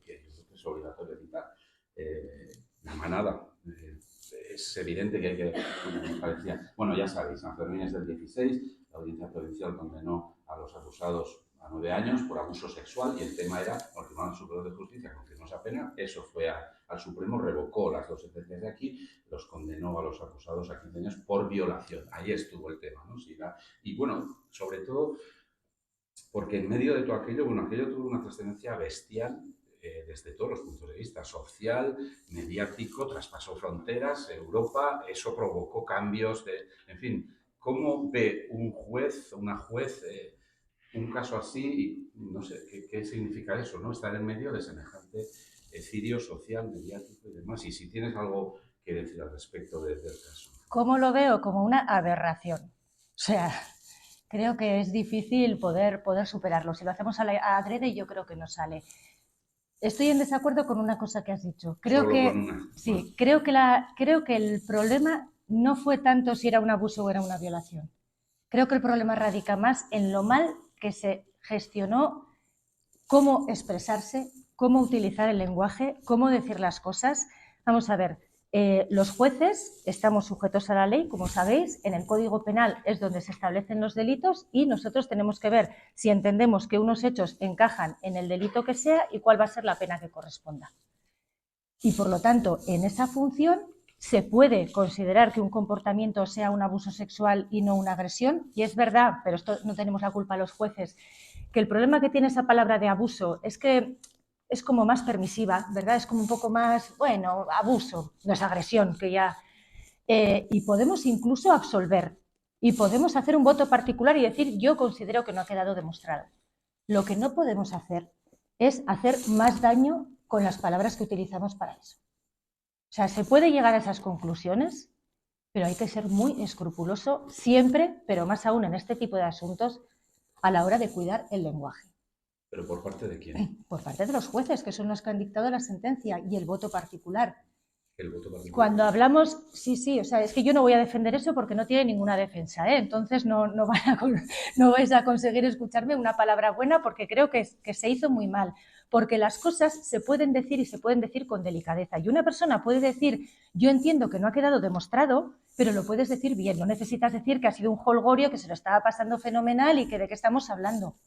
S1: es obligatorio citar. La manada. Es evidente que hay que, como parecía, bueno, ya sabéis, San Fermín es del 16, la Audiencia Provincial condenó a los acusados a 9 años por abuso sexual y el tema era, el Tribunal Superior de Justicia confirmó esa pena, eso fue al Supremo, revocó las 2 sentencias de aquí, los condenó a los acusados a 15 años por violación. Ahí estuvo el tema, ¿no? Y bueno, sobre todo porque en medio de todo aquello, bueno, aquello tuvo una trascendencia bestial desde todos los puntos de vista, social, mediático, traspasó fronteras, Europa, eso provocó cambios en fin, ¿cómo ve un juez, una juez, un caso así? Y no sé, ¿qué significa eso, no? Estar en medio de semejante cirio social, mediático y demás. Y si tienes algo que decir al respecto del caso.
S2: ¿Cómo lo veo? Como una aberración. O sea, creo que es difícil poder superarlo. Si lo hacemos a adrede, yo creo que no sale. Estoy en desacuerdo con una cosa que has dicho. Creo
S1: Solo
S2: que
S1: con una.
S2: sí, creo que el problema no fue tanto si era un abuso o era una violación. Creo que el problema radica más en lo mal que se gestionó cómo expresarse, cómo utilizar el lenguaje, cómo decir las cosas. Vamos a ver, los jueces estamos sujetos a la ley, como sabéis, en el Código Penal es donde se establecen los delitos y nosotros tenemos que ver si entendemos que unos hechos encajan en el delito que sea y cuál va a ser la pena que corresponda. Y por lo tanto, en esa función se puede considerar que un comportamiento sea un abuso sexual y no una agresión, y es verdad, pero esto no tenemos la culpa los jueces, que el problema que tiene esa palabra de abuso es que es como más permisiva, ¿verdad? Es como un poco más, bueno, abuso, no es agresión, que ya... y podemos incluso absolver, y podemos hacer un voto particular y decir, yo considero que no ha quedado demostrado. Lo que no podemos hacer es hacer más daño con las palabras que utilizamos para eso. O sea, se puede llegar a esas conclusiones, pero hay que ser muy escrupuloso siempre, pero más aún en este tipo de asuntos, a la hora de cuidar el lenguaje.
S1: ¿Pero por parte de quién?
S2: Por parte de los jueces, que son los que han dictado la sentencia, y el voto particular.
S1: El voto particular.
S2: Cuando hablamos, sí, o sea, es que yo no voy a defender eso porque no tiene ninguna defensa, ¿eh? Entonces no vais a conseguir escucharme una palabra buena porque creo que se hizo muy mal, porque las cosas se pueden decir y se pueden decir con delicadeza, y una persona puede decir, yo entiendo que no ha quedado demostrado, pero lo puedes decir bien, no necesitas decir que ha sido un jolgorio, que se lo estaba pasando fenomenal y que de qué estamos hablando.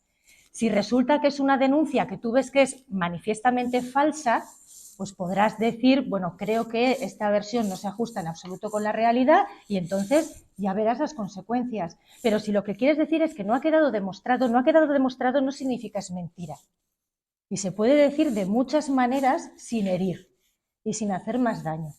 S2: Si resulta que es una denuncia que tú ves que es manifiestamente falsa, pues podrás decir, bueno, creo que esta versión no se ajusta en absoluto con la realidad y entonces ya verás las consecuencias. Pero si lo que quieres decir es que no ha quedado demostrado no significa es mentira. Y se puede decir de muchas maneras sin herir y sin hacer más daño.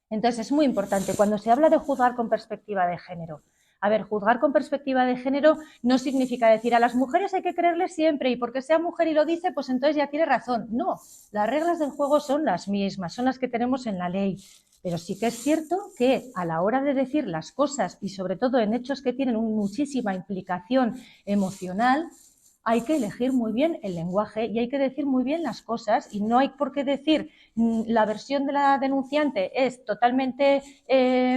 S2: Entonces es muy importante cuando se habla de juzgar con perspectiva de género. A ver, juzgar con perspectiva de género no significa decir a las mujeres hay que creerles siempre y porque sea mujer y lo dice, pues entonces ya tiene razón. No, las reglas del juego son las mismas, son las que tenemos en la ley. Pero sí que es cierto que a la hora de decir las cosas y sobre todo en hechos que tienen muchísima implicación emocional, hay que elegir muy bien el lenguaje y hay que decir muy bien las cosas, y no hay por qué decir la versión de la denunciante es totalmente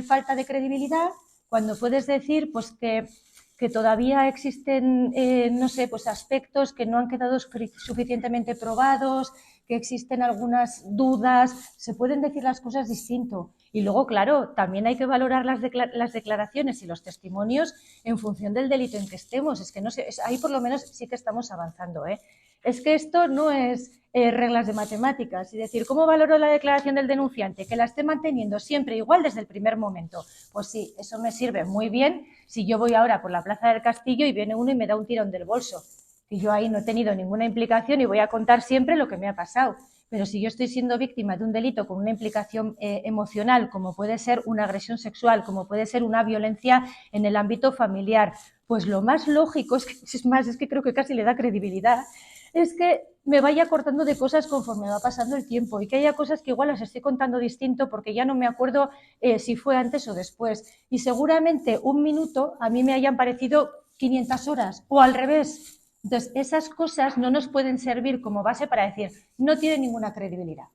S2: falta de credibilidad, cuando puedes decir pues que todavía existen, no sé, pues aspectos que no han quedado suficientemente probados, que existen algunas dudas, se pueden decir las cosas distinto. Y luego, claro, también hay que valorar las declaraciones y los testimonios en función del delito en que estemos. Es que no sé, ahí por lo menos sí que estamos avanzando, ¿eh? Es que esto no es reglas de matemáticas. Es decir, ¿cómo valoro la declaración del denunciante? Que la esté manteniendo siempre igual desde el primer momento. Pues sí, eso me sirve muy bien si yo voy ahora por la Plaza del Castillo y viene uno y me da un tirón del bolso. Y yo ahí no he tenido ninguna implicación y voy a contar siempre lo que me ha pasado. Pero si yo estoy siendo víctima de un delito con una implicación emocional, como puede ser una agresión sexual, como puede ser una violencia en el ámbito familiar, pues lo más lógico, es que creo que casi le da credibilidad, es que me vaya cortando de cosas conforme va pasando el tiempo y que haya cosas que igual las estoy contando distinto porque ya no me acuerdo si fue antes o después. Y seguramente un minuto a mí me hayan parecido 500 horas o al revés. Entonces, esas cosas no nos pueden servir como base para decir, no tiene ninguna credibilidad.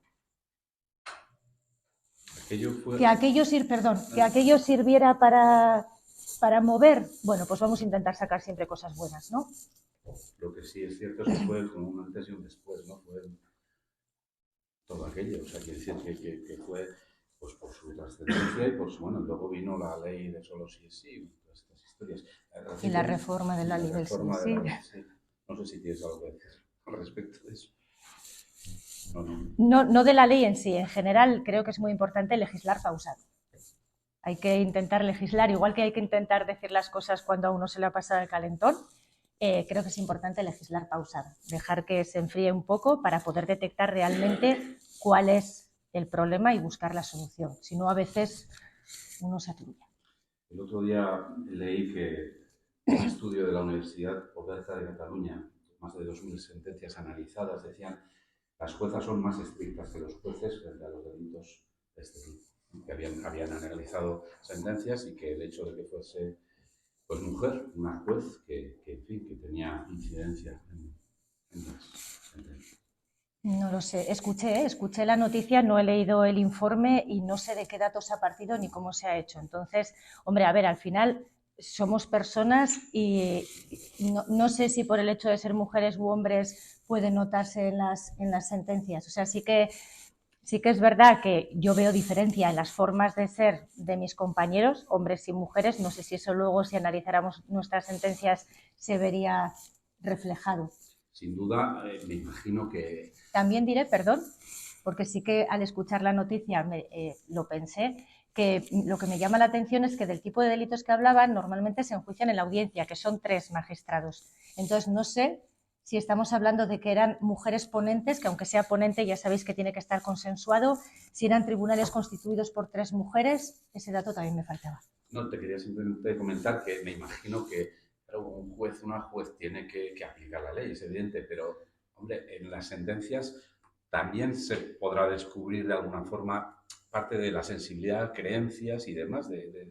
S2: Que aquello sirviera para mover, bueno, pues vamos a intentar sacar siempre cosas buenas, ¿no?
S1: Lo que sí es cierto es que fue como un antes y un después, ¿no? Fue todo aquello, o sea, quiere decir que fue pues por su trascendencia y por su, bueno, luego vino la ley de solo sí es sí, todas estas historias.
S2: Y la reforma de la ley del sí es sí.
S1: No sé si tienes algo que decir al respecto de eso.
S2: No de la ley en sí, en general creo que es muy importante legislar pausado. Hay que intentar legislar, igual que hay que intentar decir las cosas cuando a uno se le ha pasado el calentón, creo que es importante legislar pausado, dejar que se enfríe un poco para poder detectar realmente cuál es el problema y buscar la solución. Si no, a veces uno se aturulla.
S1: El otro día leí que un estudio de la Universidad Oberta de Cataluña, más de 2.000 sentencias analizadas, decían las juezas son más estrictas que los jueces frente a los delitos de este tipo, que habían analizado sentencias y que el hecho de que fuese pues mujer, una juez en fin, que tenía incidencia en las sentencias.
S2: No lo sé, escuché la noticia, no he leído el informe y no sé de qué datos ha partido ni cómo se ha hecho. Entonces, hombre, a ver, al final somos personas y no sé si por el hecho de ser mujeres u hombres puede notarse en las sentencias. O sea, sí que es verdad que yo veo diferencia en las formas de ser de mis compañeros, hombres y mujeres. No sé si eso luego, si analizáramos nuestras sentencias, se vería reflejado.
S1: Sin duda, me imagino que...
S2: También diré, perdón, porque sí que al escuchar la noticia lo pensé, que lo que me llama la atención es que del tipo de delitos que hablaban normalmente se enjuician en la audiencia, que son 3 magistrados. Entonces, no sé si estamos hablando de que eran mujeres ponentes, que aunque sea ponente ya sabéis que tiene que estar consensuado, si eran tribunales constituidos por 3 mujeres, ese dato también me faltaba.
S1: No, te quería simplemente comentar que me imagino que un juez, una juez tiene que aplicar la ley, es evidente, pero, hombre, en las sentencias también se podrá descubrir de alguna forma parte de la sensibilidad, creencias y demás,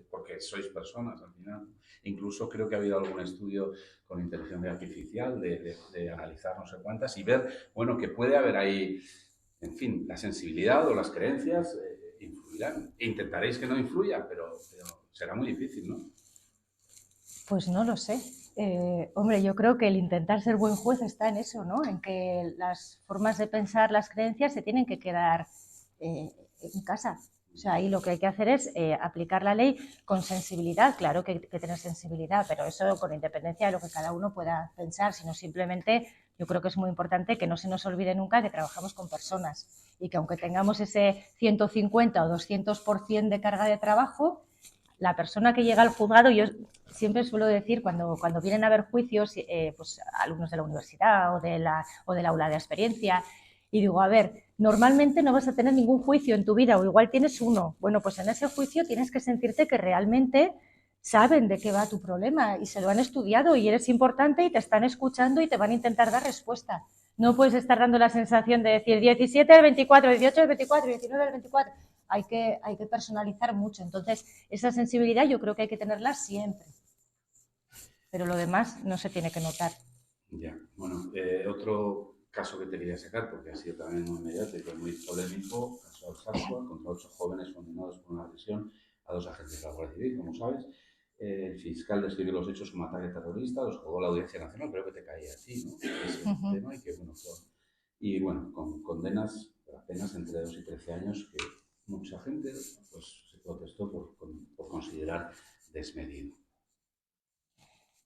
S1: porque sois personas al final. Incluso creo que ha habido algún estudio con inteligencia artificial de analizar no sé cuántas y ver, bueno, que puede haber ahí, en fin, la sensibilidad o las creencias influirán. E intentaréis que no influya, pero será muy difícil, ¿no?
S2: Pues no lo sé. Hombre, yo creo que el intentar ser buen juez está en eso, ¿no? En que las formas de pensar, las creencias se tienen que quedar en casa. O sea, ahí lo que hay que hacer es aplicar la ley con sensibilidad. Claro que hay que tener sensibilidad, pero eso con independencia de lo que cada uno pueda pensar, sino simplemente yo creo que es muy importante que no se nos olvide nunca que trabajamos con personas y que aunque tengamos ese 150 o 200% de carga de trabajo, la persona que llega al juzgado, yo siempre suelo decir cuando vienen a ver juicios, pues alumnos de la universidad o del aula de experiencia, y digo, a ver, normalmente no vas a tener ningún juicio en tu vida o igual tienes uno. Bueno, pues en ese juicio tienes que sentirte que realmente saben de qué va tu problema y se lo han estudiado y eres importante y te están escuchando y te van a intentar dar respuesta. No puedes estar dando la sensación de decir 17 del 24, 18 del 24, 19 del 24. Hay que personalizar mucho. Entonces, esa sensibilidad yo creo que hay que tenerla siempre. Pero lo demás no se tiene que notar.
S1: Ya, bueno, otro caso que te quería sacar, porque ha sido también muy mediático y muy polémico, caso Alsasua, contra 8 jóvenes condenados por una agresión a 2 agentes de la Guardia Civil, como sabes. El fiscal describió los hechos como ataque terrorista, los jugó la Audiencia Nacional, creo que te caía a ti, ¿no? Ese tema y que, bueno, y bueno, con condenas apenas entre 2 y 13 años que mucha gente pues, se protestó por considerar desmedido.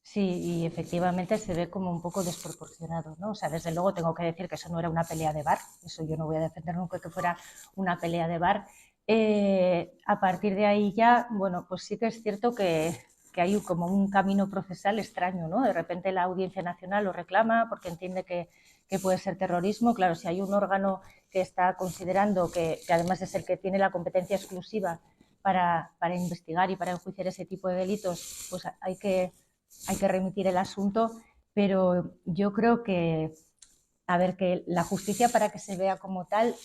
S2: Sí, y efectivamente se ve como un poco desproporcionado, ¿no? O sea, desde luego tengo que decir que eso no era una pelea de bar, eso yo no voy a defender nunca que fuera una pelea de bar. A partir de ahí ya, bueno, pues sí que es cierto que hay como un camino procesal extraño, ¿no? De repente la Audiencia Nacional lo reclama porque entiende que puede ser terrorismo. Claro, si hay un órgano que está considerando que además es el que tiene la competencia exclusiva para investigar y para enjuiciar ese tipo de delitos, pues hay que remitir el asunto, pero yo creo que, a ver, que la justicia para que se vea como tal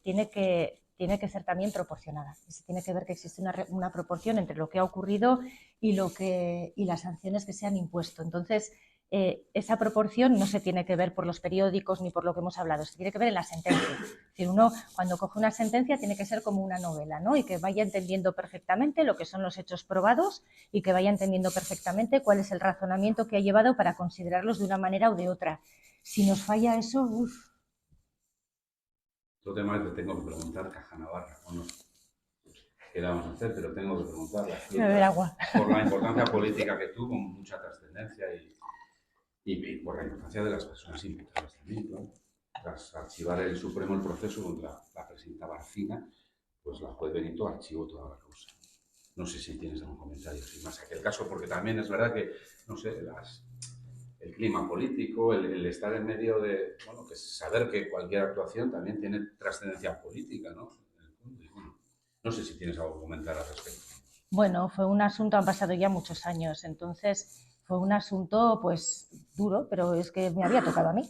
S2: tiene que ser también proporcionada. Se tiene que ver que existe una proporción entre lo que ha ocurrido y las sanciones que se han impuesto. Entonces, esa proporción no se tiene que ver por los periódicos ni por lo que hemos hablado, se tiene que ver en la sentencia. Es decir, uno cuando coge una sentencia tiene que ser como una novela, ¿no? Y que vaya entendiendo perfectamente lo que son los hechos probados y que vaya entendiendo perfectamente cuál es el razonamiento que ha llevado para considerarlos de una manera o de otra. Si nos falla eso, uff.
S1: Otro tema que te tengo que preguntar, Caja Navarra, o no, qué le vamos a hacer, pero tengo que preguntarle a
S2: Beber
S1: Ciencia
S2: agua.
S1: por la importancia política que tuvo, mucha trascendencia y por la importancia de las personas imputadas también, ¿no? Tras archivar el Supremo el proceso contra la presidenta Barcina, pues la juez Benito archivó toda la causa. No sé si tienes algún comentario sin más aquel caso, porque también es verdad que, no sé, el clima político, el estar en medio de, bueno, que saber que cualquier actuación también tiene trascendencia política, ¿no? Y bueno, no sé si tienes algo que comentar al respecto.
S2: Bueno, fue un asunto, han pasado ya muchos años, entonces fue un asunto pues duro, pero es que me había tocado a mí.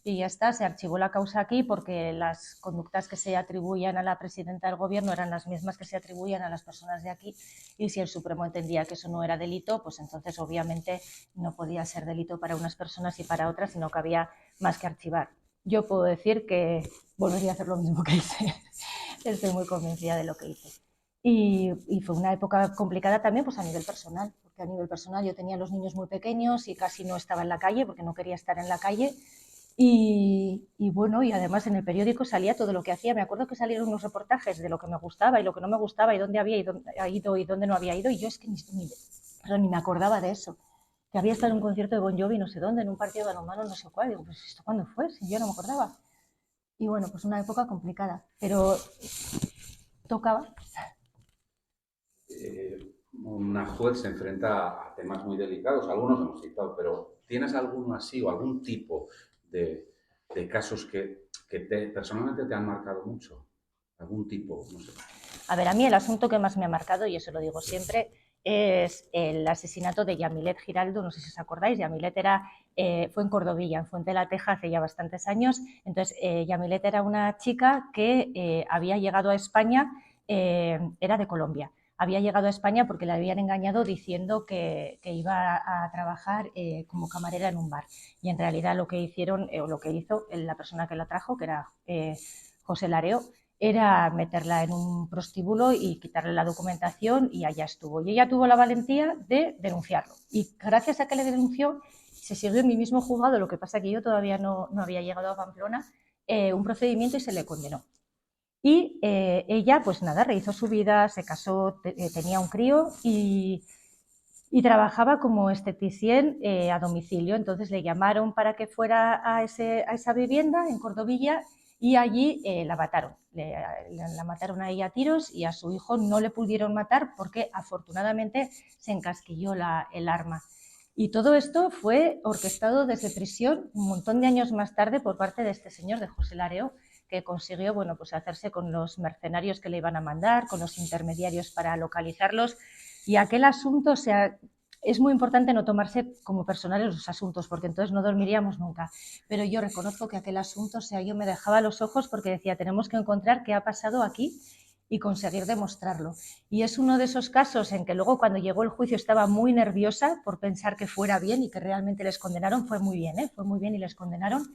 S2: Y ya está, se archivó la causa aquí porque las conductas que se atribuían a la presidenta del gobierno eran las mismas que se atribuían a las personas de aquí y si el Supremo entendía que eso no era delito, pues entonces obviamente no podía ser delito para unas personas y para otras, sino que había más que archivar. Yo puedo decir que volvería a hacer lo mismo que hice. Estoy muy convencida de lo que hice. Y fue una época complicada también pues a nivel personal, porque a nivel personal yo tenía los niños muy pequeños y casi no estaba en la calle porque no quería estar en la calle. Y bueno, y además en el periódico salía todo lo que hacía. Me acuerdo que salieron unos reportajes de lo que me gustaba y lo que no me gustaba y dónde había ido y dónde no había ido. Y yo es que ni me acordaba de eso. Que había estado en un concierto de Bon Jovi no sé dónde, en un partido de balonmano no sé cuál. Digo, pues ¿esto cuándo fue? Si yo no me acordaba. Y bueno, pues una época complicada, pero tocaba.
S1: Una juez se enfrenta a temas muy delicados, algunos hemos citado, pero ¿tienes alguno así o algún tipo de casos que personalmente te han marcado mucho? ¿Algún tipo? No sé.
S2: A ver, a mí el asunto que más me ha marcado, y eso lo digo siempre, es el asesinato de Yamilet Giraldo. No sé si os acordáis, Yamilet fue en Cordovilla, en Fuente de la Teja, hace ya bastantes años. Entonces, Yamilet era una chica que había llegado a España, era de Colombia. Había llegado a España porque le habían engañado diciendo que iba a trabajar como camarera en un bar. Y en realidad lo que hicieron, o lo que hizo la persona que la trajo, que era José Lareo, era meterla en un prostíbulo y quitarle la documentación y allá estuvo. Y ella tuvo la valentía de denunciarlo. Y gracias a que le denunció, se siguió en mi mismo juzgado, lo que pasa que yo todavía no había llegado a Pamplona, un procedimiento y se le condenó. Y ella, pues nada, rehizo su vida, se casó, tenía un crío y trabajaba como esteticien a domicilio. Entonces le llamaron para que fuera a esa vivienda en Cordovilla y allí la mataron. La mataron a ella a tiros y a su hijo no le pudieron matar porque afortunadamente se encasquilló el arma. Y todo esto fue orquestado desde prisión un montón de años más tarde por parte de este señor, de José Lareo, que consiguió, bueno, pues hacerse con los mercenarios que le iban a mandar, con los intermediarios para localizarlos. Y aquel asunto, o sea, es muy importante no tomarse como personales los asuntos, porque entonces no dormiríamos nunca. Pero yo reconozco que aquel asunto, o sea, yo me dejaba los ojos porque decía, tenemos que encontrar qué ha pasado aquí y conseguir demostrarlo. Y es uno de esos casos en que luego cuando llegó el juicio estaba muy nerviosa por pensar que fuera bien y que realmente les condenaron. Fue muy bien, fue muy bien y les condenaron,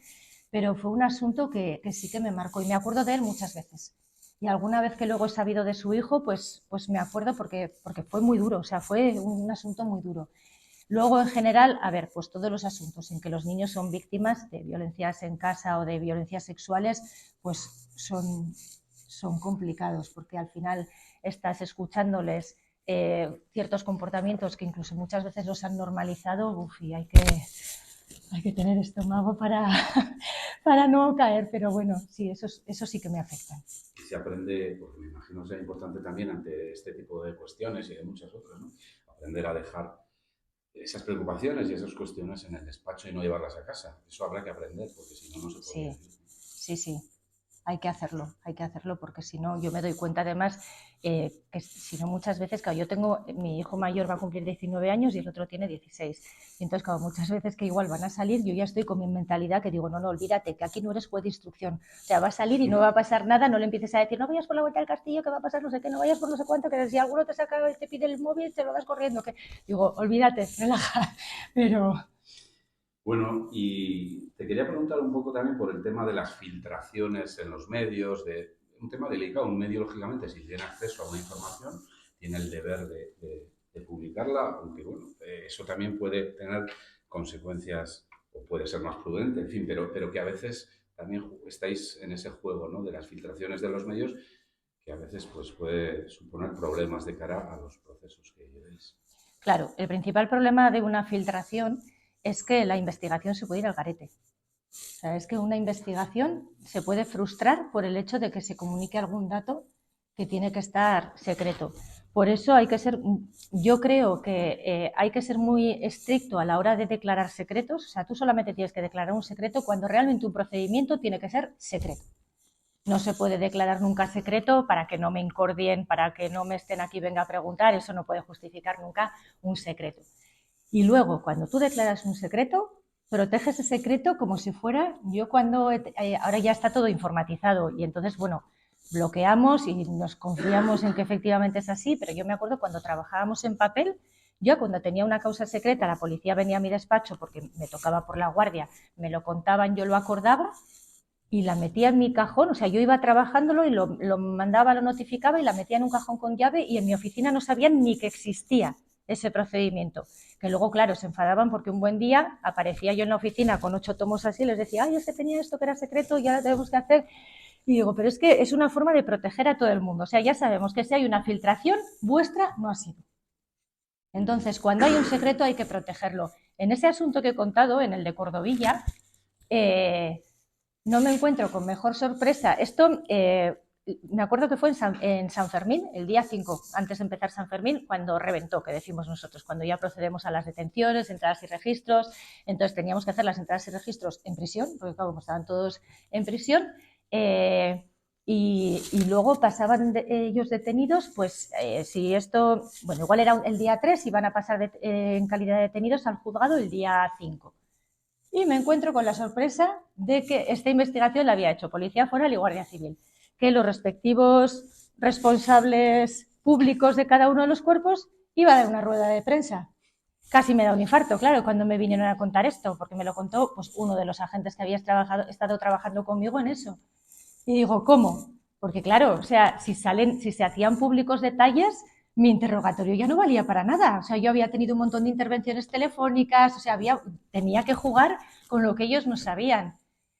S2: pero fue un asunto que sí que me marcó y me acuerdo de él muchas veces. Y alguna vez que luego he sabido de su hijo, pues me acuerdo porque fue muy duro, o sea, fue un asunto muy duro. Luego, en general, a ver, pues todos los asuntos en que los niños son víctimas de violencias en casa o de violencias sexuales, pues son complicados, porque al final estás escuchándoles ciertos comportamientos que incluso muchas veces los han normalizado, y hay que tener estómago para no caer, pero bueno, sí, eso sí que me afecta.
S1: Y se aprende, porque me imagino sea importante también ante este tipo de cuestiones y de muchas otras, ¿no? Aprender a dejar esas preocupaciones y esas cuestiones en el despacho y no llevarlas a casa. Eso habrá que aprender, porque si no, no se podría vivir.
S2: Sí. Hay que hacerlo porque si no, yo me doy cuenta además que si no muchas veces, claro, yo tengo, mi hijo mayor va a cumplir 19 años y el otro tiene 16. Y entonces, claro, muchas veces que igual van a salir, yo ya estoy con mi mentalidad que digo, no, olvídate, que aquí no eres juez de instrucción. O sea, va a salir y no va a pasar nada, no le empieces a decir, no vayas por la vuelta del castillo, que va a pasar no sé qué, no vayas por no sé cuánto, que si alguno te saca, te pide el móvil, te lo das corriendo. Que... Digo, olvídate, relaja, pero...
S1: Bueno, y te quería preguntar un poco también por el tema de las filtraciones en los medios, de un tema delicado. Un medio, lógicamente, si tiene acceso a una información, tiene el deber de publicarla, aunque bueno, eso también puede tener consecuencias o puede ser más prudente, en fin, pero que a veces también estáis en ese juego, ¿no?, de las filtraciones de los medios, que a veces pues, puede suponer problemas de cara a los procesos que llevéis.
S2: Claro, el principal problema de una filtración es que la investigación se puede ir al garete. O sea, es que una investigación se puede frustrar por el hecho de que se comunique algún dato que tiene que estar secreto. Por eso hay que ser, yo creo que hay que ser muy estricto a la hora de declarar secretos. O sea, tú solamente tienes que declarar un secreto cuando realmente un procedimiento tiene que ser secreto. No se puede declarar nunca secreto para que no me incordien, para que no me estén aquí, venga a preguntar, eso no puede justificar nunca un secreto. Y luego, cuando tú declaras un secreto, protege ese secreto como si fuera, yo cuando, ahora ya está todo informatizado y entonces, bueno, bloqueamos y nos confiamos en que efectivamente es así, pero yo me acuerdo cuando trabajábamos en papel, yo cuando tenía una causa secreta, la policía venía a mi despacho porque me tocaba por la guardia, me lo contaban, yo lo acordaba y la metía en mi cajón, o sea, yo iba trabajándolo y lo mandaba, lo notificaba y la metía en un cajón con llave y en mi oficina no sabían ni que existía ese procedimiento. Que luego, claro, se enfadaban porque un buen día aparecía yo en la oficina con 8 tomos así y les decía, ay, es que tenía esto que era secreto y ahora tenemos que hacer. Y digo, pero es que es una forma de proteger a todo el mundo. O sea, ya sabemos que si hay una filtración, vuestra no ha sido. Entonces, cuando hay un secreto hay que protegerlo. En ese asunto que he contado, en el de Cordovilla, no me encuentro con mejor sorpresa. Esto me acuerdo que fue en San Fermín, el día 5, antes de empezar San Fermín, cuando reventó, que decimos nosotros, cuando ya procedemos a las detenciones, entradas y registros. Entonces teníamos que hacer las entradas y registros en prisión, porque claro, como estaban todos en prisión. Y luego pasaban ellos detenidos, pues si esto, bueno, igual era el día 3, iban a pasar en calidad de detenidos al juzgado el día 5. Y me encuentro con la sorpresa de que esta investigación la había hecho Policía Foral y Guardia Civil, que los respectivos responsables públicos de cada uno de los cuerpos iba a dar una rueda de prensa. Casi me da un infarto, claro, cuando me vinieron a contar esto, porque me lo contó pues, uno de los agentes que había estado trabajando conmigo en eso. Y digo, ¿cómo? Porque claro, o sea, si se hacían públicos detalles, mi interrogatorio ya no valía para nada. O sea, yo había tenido un montón de intervenciones telefónicas, o sea, tenía que jugar con lo que ellos no sabían.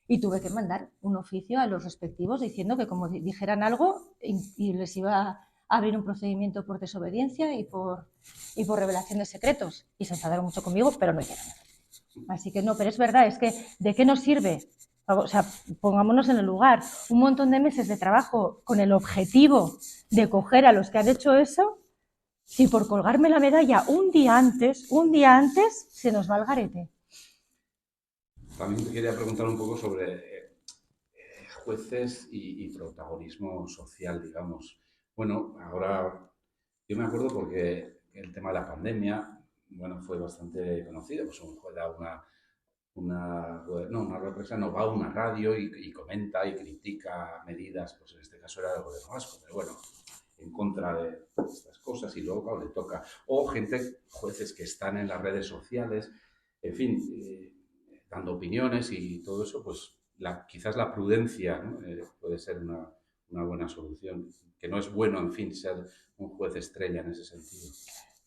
S2: Y tuve que mandar un oficio a los respectivos diciendo que como dijeran algo y les iba a abrir un procedimiento por desobediencia y por revelación de secretos. Y se enfadaron mucho conmigo, pero no hicieron nada. Así que no, pero es verdad, es que ¿de qué nos sirve? O sea, pongámonos en el lugar, un montón de meses de trabajo con el objetivo de coger a los que han hecho eso, si por colgarme la medalla un día antes, se nos va al garete.
S1: También te quería preguntar un poco sobre jueces y protagonismo social, digamos. Bueno, ahora yo me acuerdo porque el tema de la pandemia, bueno, fue bastante conocido. Pues un juez da una represa, no va a una radio y comenta y critica medidas, pues en este caso era del gobierno vasco, pero bueno, en contra de estas cosas y luego, claro, le toca. O jueces que están en las redes sociales, en fin, dando opiniones y todo eso, pues quizás la prudencia, ¿no? Puede ser una buena solución, que no es bueno, en fin, ser un juez estrella en ese sentido.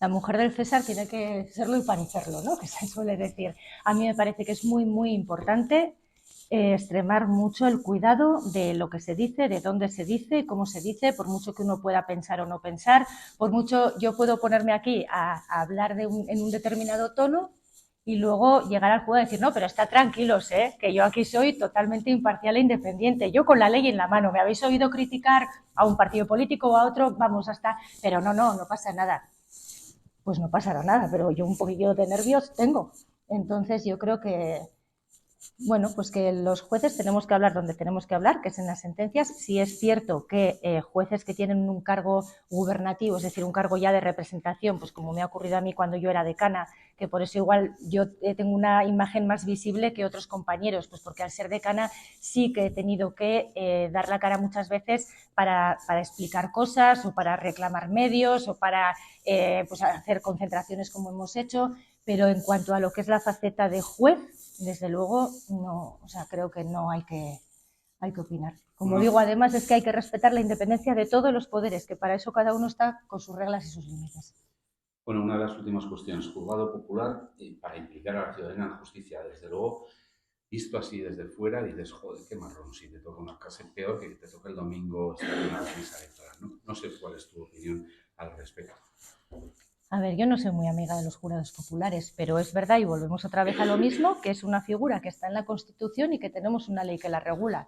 S2: La mujer del César tiene que serlo y parecerlo, ¿no? Que se suele decir. A mí me parece que es muy, muy importante extremar mucho el cuidado de lo que se dice, de dónde se dice, cómo se dice, por mucho que uno pueda pensar o no pensar, por mucho yo puedo ponerme aquí a hablar en un determinado tono y luego llegar al juego y decir, no, pero está tranquilos, que yo aquí soy totalmente imparcial e independiente, yo con la ley en la mano, me habéis oído criticar a un partido político o a otro, vamos hasta, pero no pasa nada. Pues no pasará nada, pero yo un poquillo de nervios tengo. Entonces yo creo que, bueno, pues que los jueces tenemos que hablar donde tenemos que hablar, que es en las sentencias. Si es cierto que jueces que tienen un cargo gubernativo, es decir, un cargo ya de representación, pues como me ha ocurrido a mí cuando yo era decana, que por eso igual yo tengo una imagen más visible que otros compañeros, pues porque al ser decana sí que he tenido que dar la cara muchas veces para explicar cosas o para reclamar medios o para pues hacer concentraciones como hemos hecho, pero en cuanto a lo que es la faceta de juez, desde luego, no, o sea, creo que no hay que opinar. Como digo, además es que hay que respetar la independencia de todos los poderes, que para eso cada uno está con sus reglas y sus límites.
S1: Bueno, una de las últimas cuestiones, juzgado popular, para implicar a la ciudadanía en la justicia, desde luego, visto así desde fuera, dices, joder, qué marrón, si te toca una casa peor que te toca el domingo estar en una misa electoral, ¿no? No sé cuál es tu opinión al respecto.
S2: A ver, yo no soy muy amiga de los jurados populares, pero es verdad, y volvemos otra vez a lo mismo, que es una figura que está en la Constitución y que tenemos una ley que la regula.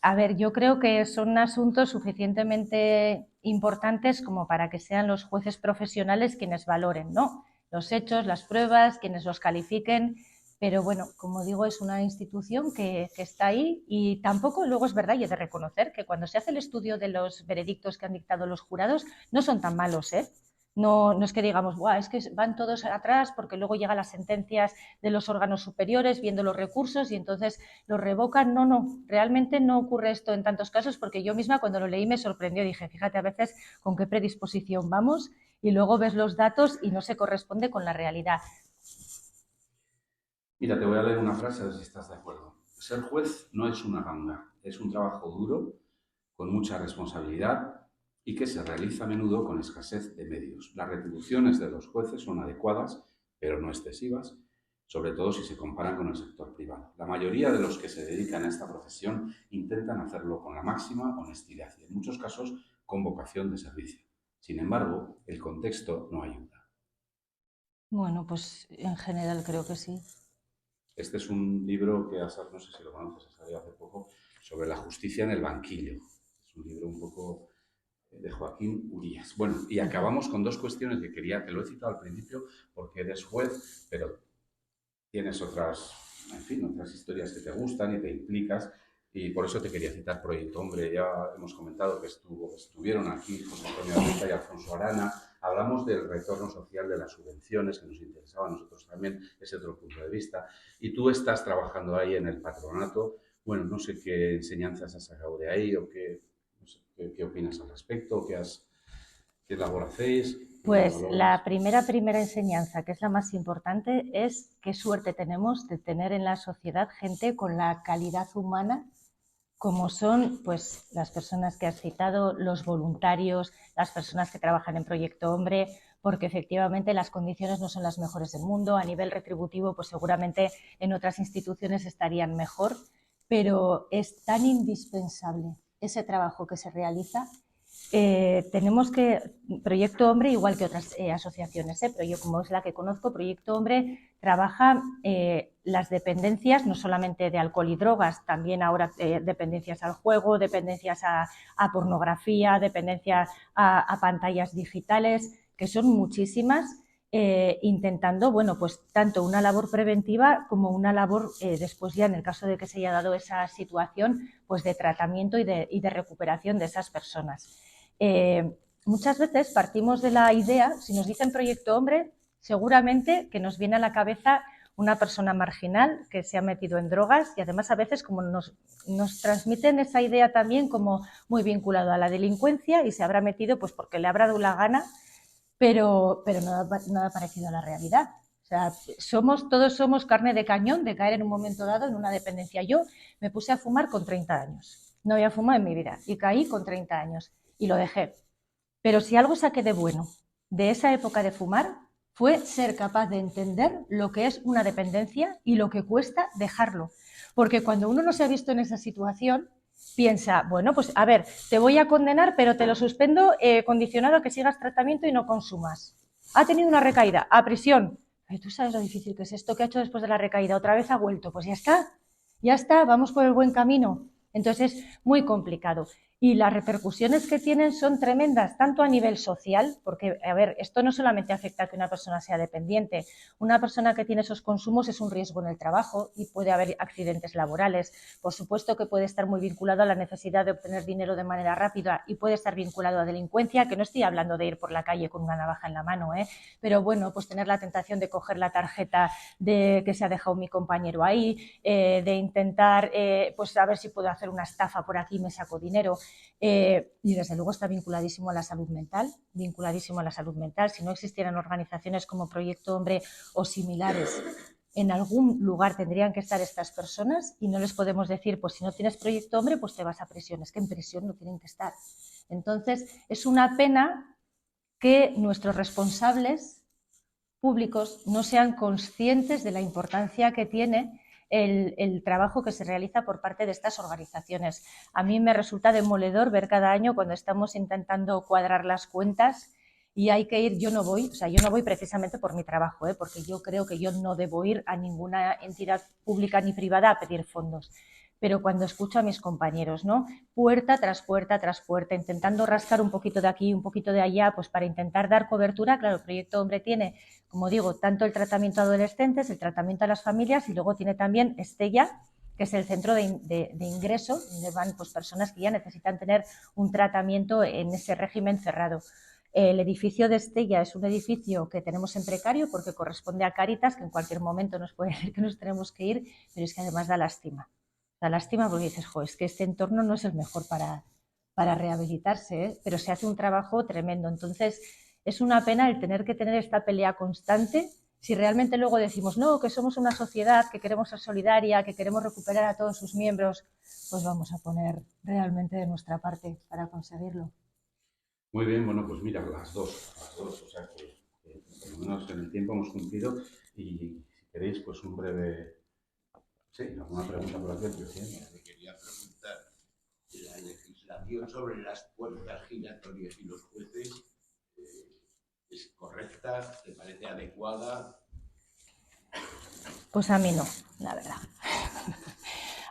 S2: A ver, yo creo que son asuntos suficientemente importantes como para que sean los jueces profesionales quienes valoren, ¿no? Los hechos, las pruebas, quienes los califiquen, pero bueno, como digo, es una institución que está ahí y tampoco, luego es verdad y he de reconocer que cuando se hace el estudio de los veredictos que han dictado los jurados, no son tan malos, ¿eh? No es que digamos, es que van todos atrás porque luego llegan las sentencias de los órganos superiores viendo los recursos y entonces los revocan. No, realmente no ocurre esto en tantos casos porque yo misma cuando lo leí me sorprendió. Dije, fíjate a veces con qué predisposición vamos y luego ves los datos y no se corresponde con la realidad.
S1: Mira, te voy a leer una frase a ver si estás de acuerdo. Ser juez no es una ganga, es un trabajo duro, con mucha responsabilidad y que se realiza a menudo con escasez de medios. Las retribuciones de los jueces son adecuadas, pero no excesivas, sobre todo si se comparan con el sector privado. La mayoría de los que se dedican a esta profesión intentan hacerlo con la máxima honestidad y en muchos casos con vocación de servicio. Sin embargo, el contexto no ayuda.
S2: Bueno, pues en general creo que sí.
S1: Este es un libro que, no sé si lo conoces, ha salido hace poco, sobre la justicia en el banquillo. Es un libro un poco de Joaquín Urías. Bueno, y acabamos con dos cuestiones que quería, que lo he citado al principio, porque eres juez, pero tienes otras, en fin, otras historias que te gustan y te implicas, y por eso te quería citar Proyecto Hombre. Ya hemos comentado que estuvieron aquí José Antonio Arreta y Alfonso Arana. Hablamos del retorno social de las subvenciones, que nos interesaba a nosotros también, ese otro punto de vista. Y tú estás trabajando ahí en el patronato. Bueno, no sé qué enseñanzas has sacado de ahí o no sé, qué opinas al respecto, qué labor hacéis.
S2: Pues la primera enseñanza, que es la más importante, es qué suerte tenemos de tener en la sociedad gente con la calidad humana como son pues, las personas que has citado, los voluntarios, las personas que trabajan en Proyecto Hombre, porque efectivamente las condiciones no son las mejores del mundo. A nivel retributivo, pues seguramente en otras instituciones estarían mejor, pero es tan indispensable ese trabajo que se realiza. Tenemos que, Proyecto Hombre, igual que otras asociaciones, pero yo como es la que conozco, Proyecto Hombre trabaja las dependencias, no solamente de alcohol y drogas, también ahora dependencias al juego, dependencias a pornografía, dependencias a pantallas digitales, que son muchísimas, intentando, bueno, pues tanto una labor preventiva como una labor después ya en el caso de que se haya dado esa situación, pues de tratamiento y de recuperación de esas personas. Muchas veces partimos de la idea, si nos dicen Proyecto Hombre, seguramente que nos viene a la cabeza una persona marginal que se ha metido en drogas y además a veces como nos transmiten esa idea también como muy vinculado a la delincuencia y se habrá metido pues porque le habrá dado la gana, pero nada parecido a la realidad. O sea, todos somos carne de cañón de caer en un momento dado en una dependencia. Yo me puse a fumar con 30 años. No había fumado en mi vida y caí con 30 años y lo dejé. Pero si algo saqué de bueno de esa época de fumar fue ser capaz de entender lo que es una dependencia y lo que cuesta dejarlo. Porque cuando uno no se ha visto en esa situación, piensa, bueno, pues a ver, te voy a condenar, pero te lo suspendo condicionado a que sigas tratamiento y no consumas. Ha tenido una recaída, a prisión. Ay, tú sabes lo difícil que es esto, ¿qué ha hecho después de la recaída? Otra vez ha vuelto, pues ya está, vamos por el buen camino. Entonces es muy complicado. Y las repercusiones que tienen son tremendas, tanto a nivel social, porque, a ver, esto no solamente afecta a que una persona sea dependiente, una persona que tiene esos consumos es un riesgo en el trabajo y puede haber accidentes laborales. Por supuesto que puede estar muy vinculado a la necesidad de obtener dinero de manera rápida y puede estar vinculado a delincuencia, que no estoy hablando de ir por la calle con una navaja en la mano, pero bueno, pues tener la tentación de coger la tarjeta de que se ha dejado mi compañero ahí, de intentar, pues a ver si puedo hacer una estafa por aquí y me saco dinero. Y desde luego está vinculadísimo a la salud mental, vinculadísimo a la salud mental. Si no existieran organizaciones como Proyecto Hombre o similares, en algún lugar tendrían que estar estas personas y no les podemos decir, pues si no tienes Proyecto Hombre, pues te vas a prisión. Es que en prisión no tienen que estar. Entonces, es una pena que nuestros responsables públicos no sean conscientes de la importancia que tiene el trabajo que se realiza por parte de estas organizaciones. A mí me resulta demoledor ver cada año cuando estamos intentando cuadrar las cuentas y hay que ir, yo no voy precisamente por mi trabajo, porque yo creo que yo no debo ir a ninguna entidad pública ni privada a pedir fondos. Pero cuando escucho a mis compañeros, ¿no? Puerta tras puerta tras puerta, intentando rascar un poquito de aquí, un poquito de allá, pues para intentar dar cobertura. Claro, el Proyecto Hombre tiene, como digo, tanto el tratamiento a adolescentes, el tratamiento a las familias y luego tiene también Estella, que es el centro de ingreso, donde van pues, personas que ya necesitan tener un tratamiento en ese régimen cerrado. El edificio de Estella es un edificio que tenemos en precario porque corresponde a Cáritas, que en cualquier momento nos puede decir que nos tenemos que ir, pero es que además da lástima. Da lástima porque dices, jo, es que este entorno no es el mejor para rehabilitarse, pero se hace un trabajo tremendo. Entonces, es una pena el tener que tener esta pelea constante. Si realmente luego decimos, no, que somos una sociedad, que queremos ser solidaria, que queremos recuperar a todos sus miembros, pues vamos a poner realmente de nuestra parte para conseguirlo.
S1: Muy bien, bueno, pues mira, las dos, o sea que por lo menos en el tiempo hemos cumplido y si queréis, pues un breve... Sí, alguna pregunta por aquí, presidente.
S3: Me quería preguntar, la legislación sobre las puertas giratorias y los jueces es correcta, ¿te parece adecuada?
S2: Pues a mí no, la verdad.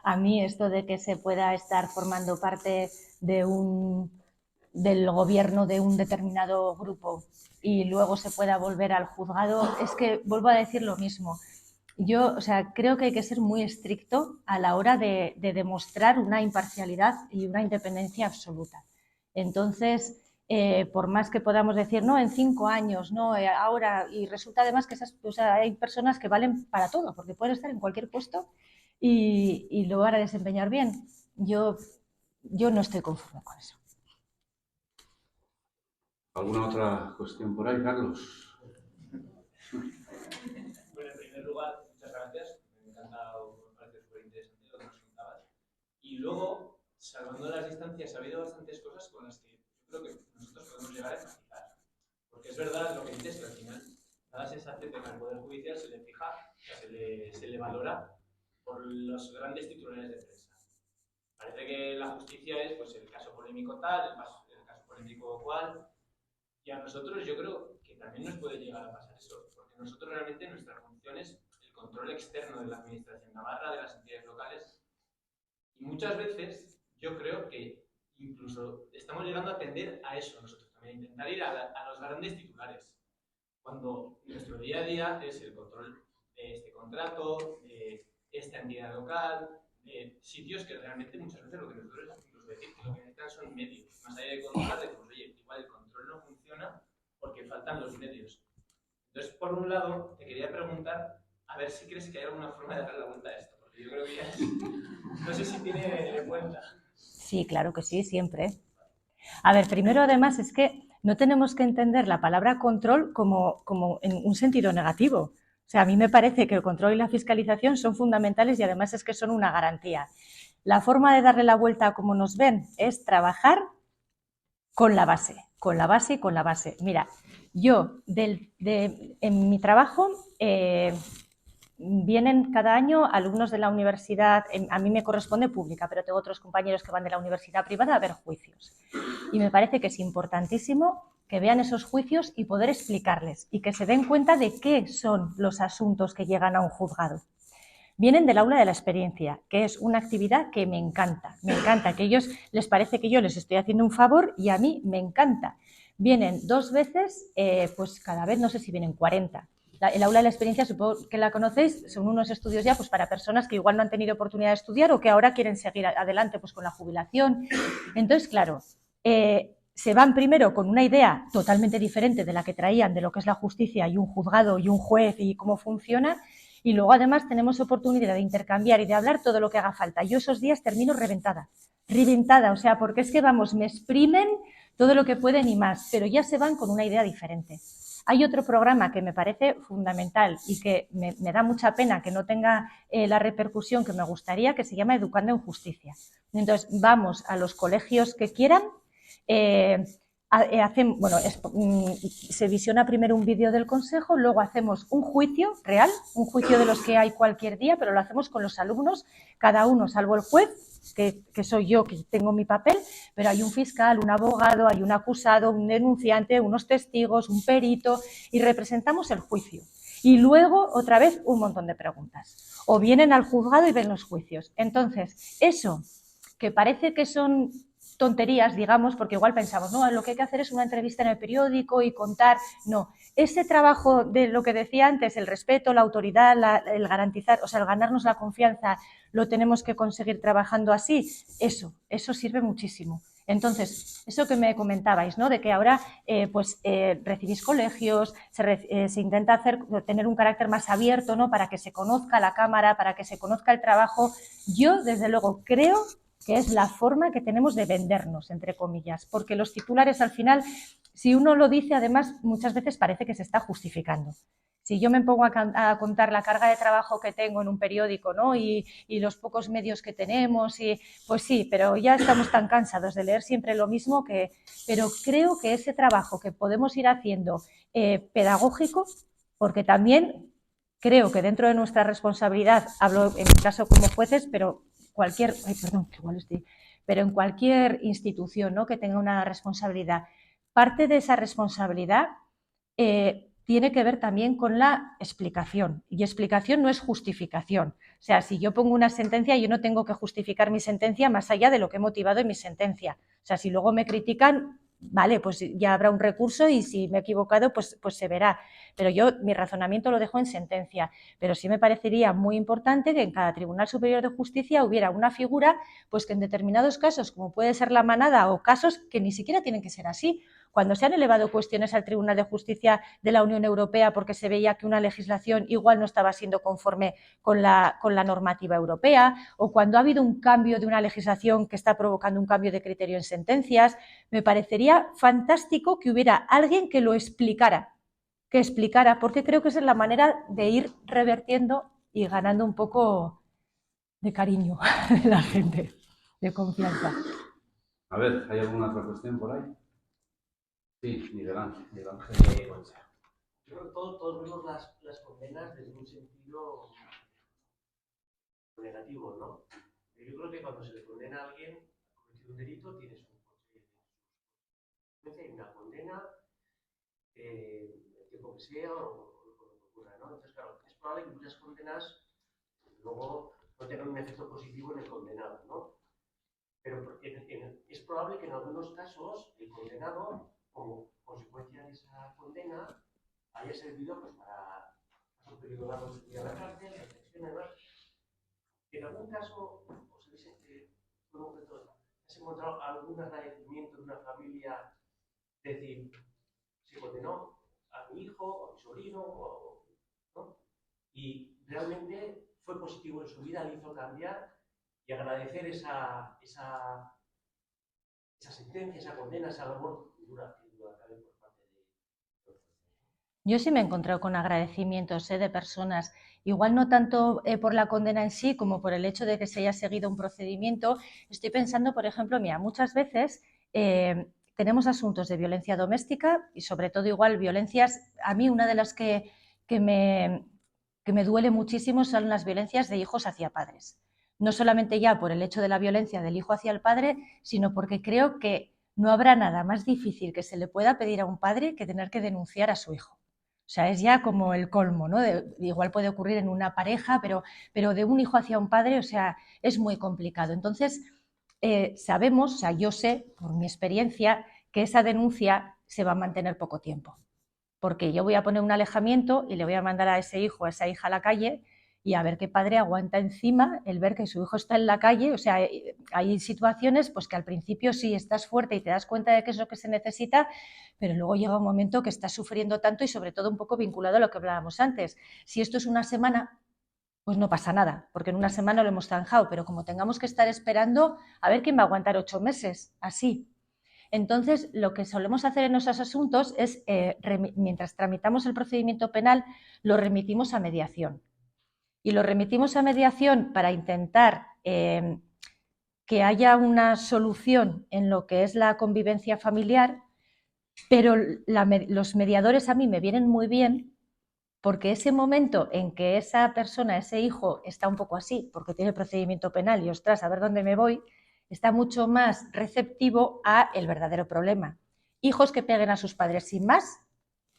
S2: A mí esto de que se pueda estar formando parte del gobierno de un determinado grupo y luego se pueda volver al juzgado, es que vuelvo a decir lo mismo. Yo, o sea, creo que hay que ser muy estricto a la hora de demostrar una imparcialidad y una independencia absoluta. Entonces, por más que podamos decir, no, en 5 años, no, ahora, y resulta además que hay personas que valen para todo, porque pueden estar en cualquier puesto y lo van a desempeñar bien. Yo no estoy conforme con eso.
S1: ¿Alguna otra cuestión por ahí, Carlos?
S4: Bueno, en primer lugar, muchas gracias. Me ha encantado, me parece súper interesante lo que nos contabas. Y luego, salvando las distancias, ha habido bastantes cosas con las que yo creo que nosotros podemos llegar a empatizar. Porque es verdad lo que dices, que al final da la sensación de que al Poder Judicial se le fija, o sea, se le valora por los grandes titulares de prensa. Parece que la justicia es pues, el caso polémico tal, el caso polémico cual, y a nosotros yo creo que también nos puede llegar a pasar eso, porque nosotros realmente nuestra función es el control externo de la administración navarra, de las entidades locales, y muchas veces yo creo que incluso estamos llegando a tender a eso nosotros también, intentar ir a los grandes titulares, cuando nuestro día a día es el control de este contrato, de esta entidad local, de sitios que realmente muchas veces lo que nosotros incluso decir que lo que necesitan son medios, más allá de controlar, de pues, oye, igual el control no funciona porque faltan los medios. Entonces, por un lado, te quería preguntar a ver si crees que hay alguna forma de darle la vuelta a esto, porque yo creo que ya es... No sé si tiene vuelta.
S2: Sí, claro que sí, siempre. A ver, primero además es que no tenemos que entender la palabra control como en un sentido negativo. O sea, a mí me parece que el control y la fiscalización son fundamentales y además es que son una garantía. La forma de darle la vuelta a cómo nos ven es trabajar con la base, con la base y con la base. Mira, yo en mi trabajo vienen cada año alumnos de la universidad, a mí me corresponde pública, pero tengo otros compañeros que van de la universidad privada a ver juicios. Y me parece que es importantísimo que vean esos juicios y poder explicarles y que se den cuenta de qué son los asuntos que llegan a un juzgado. Vienen del aula de la experiencia, que es una actividad que me encanta, que a ellos les parece que yo les estoy haciendo un favor y a mí me encanta. Vienen 2 veces, pues cada vez no sé si vienen 40. El aula de la experiencia, supongo que la conocéis, son unos estudios ya pues para personas que igual no han tenido oportunidad de estudiar o que ahora quieren seguir adelante pues con la jubilación. Entonces, claro, se van primero con una idea totalmente diferente de la que traían de lo que es la justicia y un juzgado y un juez y cómo funciona, y luego además tenemos oportunidad de intercambiar y de hablar todo lo que haga falta. Yo esos días termino reventada, o sea, porque es que vamos, me exprimen todo lo que pueden y más, pero ya se van con una idea diferente. Hay otro programa que me parece fundamental y que me da mucha pena que no tenga la repercusión que me gustaría, que se llama Educando en Justicia. Entonces, vamos a los colegios que quieran, se visiona primero un vídeo del consejo, luego hacemos un juicio real, un juicio de los que hay cualquier día, pero lo hacemos con los alumnos, cada uno, salvo el juez, que soy yo, que tengo mi papel, pero hay un fiscal, un abogado, hay un acusado, un denunciante, unos testigos, un perito, y representamos el juicio. Y luego, otra vez, un montón de preguntas. O vienen al juzgado y ven los juicios. Entonces, eso, que parece que son tonterías, digamos, porque igual pensamos, no, lo que hay que hacer es una entrevista en el periódico y contar. No, ese trabajo de lo que decía antes, el respeto, la autoridad, el garantizar, o sea, el ganarnos la confianza, lo tenemos que conseguir trabajando así, eso sirve muchísimo. Entonces, eso que me comentabais, ¿no? De que ahora recibís colegios, se intenta tener un carácter más abierto, ¿no? Para que se conozca la cámara, para que se conozca el trabajo. Yo, desde luego, creo que es la forma que tenemos de vendernos, entre comillas, porque los titulares al final, si uno lo dice, además, muchas veces parece que se está justificando. Si yo me pongo a contar la carga de trabajo que tengo en un periódico, ¿no? y los pocos medios que tenemos, pues sí, pero ya estamos tan cansados de leer siempre lo mismo pero creo que ese trabajo que podemos ir haciendo pedagógico, porque también creo que dentro de nuestra responsabilidad, hablo en mi caso como jueces, pero en cualquier institución, ¿no? Que tenga una responsabilidad, parte de esa responsabilidad tiene que ver también con la explicación. Y explicación no es justificación. O sea, si yo pongo una sentencia, yo no tengo que justificar mi sentencia más allá de lo que he motivado en mi sentencia. O sea, si luego me critican, vale, pues ya habrá un recurso y si me he equivocado, pues se verá. Pero yo mi razonamiento lo dejo en sentencia. Pero sí me parecería muy importante que en cada Tribunal Superior de Justicia hubiera una figura, pues que en determinados casos, como puede ser la manada, o casos que ni siquiera tienen que ser así, cuando se han elevado cuestiones al Tribunal de Justicia de la Unión Europea porque se veía que una legislación igual no estaba siendo conforme con la normativa europea, o cuando ha habido un cambio de una legislación que está provocando un cambio de criterio en sentencias, me parecería fantástico que hubiera alguien que lo explicara, porque creo que esa es la manera de ir revertiendo y ganando un poco de cariño de la gente, de confianza.
S1: A ver, ¿hay alguna otra cuestión por ahí? Sí, Miguel Ángel.
S5: Yo creo que todos vemos las condenas desde un sentido negativo, ¿no? Yo creo que cuando se le condena a alguien ha cometido un delito, tienes un consecuencia y una condena, el tiempo que sea o lo que ocurra, ¿no? Entonces, claro, es probable que muchas condenas luego no tengan un efecto positivo en el condenado, ¿no? Pero es probable que en algunos casos el condenado, como consecuencia de esa condena, haya servido pues, para un periodo largo de vida en la cárcel, reflexión y demás. En algún caso, os habéis ¿has encontrado algún agradecimiento de una familia? Es decir, se condenó a mi hijo, o a mi sobrino, ¿no? Y realmente fue positivo en su vida, le hizo cambiar, y agradecer esa sentencia, esa condena, esa labor dura que cabe por parte de los jueces.
S2: Yo sí me he encontrado con agradecimientos de personas, igual no tanto por la condena en sí como por el hecho de que se haya seguido un procedimiento. Estoy pensando, por ejemplo, mira, muchas veces tenemos asuntos de violencia doméstica y sobre todo igual violencias, a mí una de las que me duele muchísimo son las violencias de hijos hacia padres. No solamente ya por el hecho de la violencia del hijo hacia el padre, sino porque creo que no habrá nada más difícil que se le pueda pedir a un padre que tener que denunciar a su hijo. O sea, es ya como el colmo, ¿no? Igual puede ocurrir en una pareja, pero de un hijo hacia un padre, o sea, es muy complicado. Entonces, sabemos, o sea, yo sé por mi experiencia que esa denuncia se va a mantener poco tiempo, porque yo voy a poner un alejamiento y le voy a mandar a ese hijo, a esa hija a la calle y a ver qué padre aguanta encima el ver que su hijo está en la calle. O sea, hay situaciones pues que al principio sí estás fuerte y te das cuenta de que es lo que se necesita, pero luego llega un momento que estás sufriendo tanto y sobre todo un poco vinculado a lo que hablábamos antes. Si esto es una semana, pues no pasa nada, porque en una semana lo hemos zanjado, pero como tengamos que estar esperando, a ver quién va a aguantar 8 meses, así. Entonces, lo que solemos hacer en esos asuntos es, mientras tramitamos el procedimiento penal, lo remitimos a mediación. Y lo remitimos a mediación para intentar que haya una solución en lo que es la convivencia familiar, pero los mediadores a mí me vienen muy bien porque ese momento en que esa persona, ese hijo, está un poco así, porque tiene el procedimiento penal y, ostras, a ver dónde me voy, está mucho más receptivo a el verdadero problema. Hijos que peguen a sus padres sin más,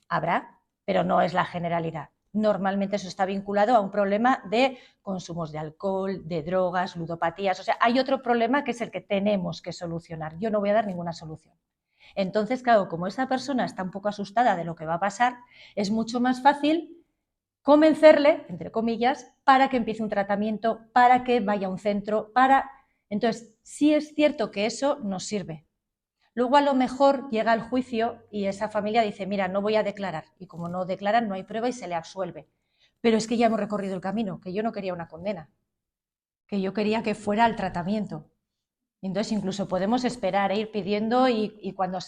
S2: habrá, pero no es la generalidad. Normalmente eso está vinculado a un problema de consumos de alcohol, de drogas, ludopatías. O sea, hay otro problema que es el que tenemos que solucionar. Yo no voy a dar ninguna solución. Entonces, claro, como esa persona está un poco asustada de lo que va a pasar, es mucho más fácil convencerle, entre comillas, para que empiece un tratamiento, para que vaya a un centro, para... Entonces, sí es cierto que eso nos sirve. Luego a lo mejor llega el juicio y esa familia dice, mira, no voy a declarar, y como no declaran no hay prueba y se le absuelve. Pero es que ya hemos recorrido el camino, que yo no quería una condena, que yo quería que fuera el tratamiento. Entonces incluso podemos esperar e ir pidiendo y cuando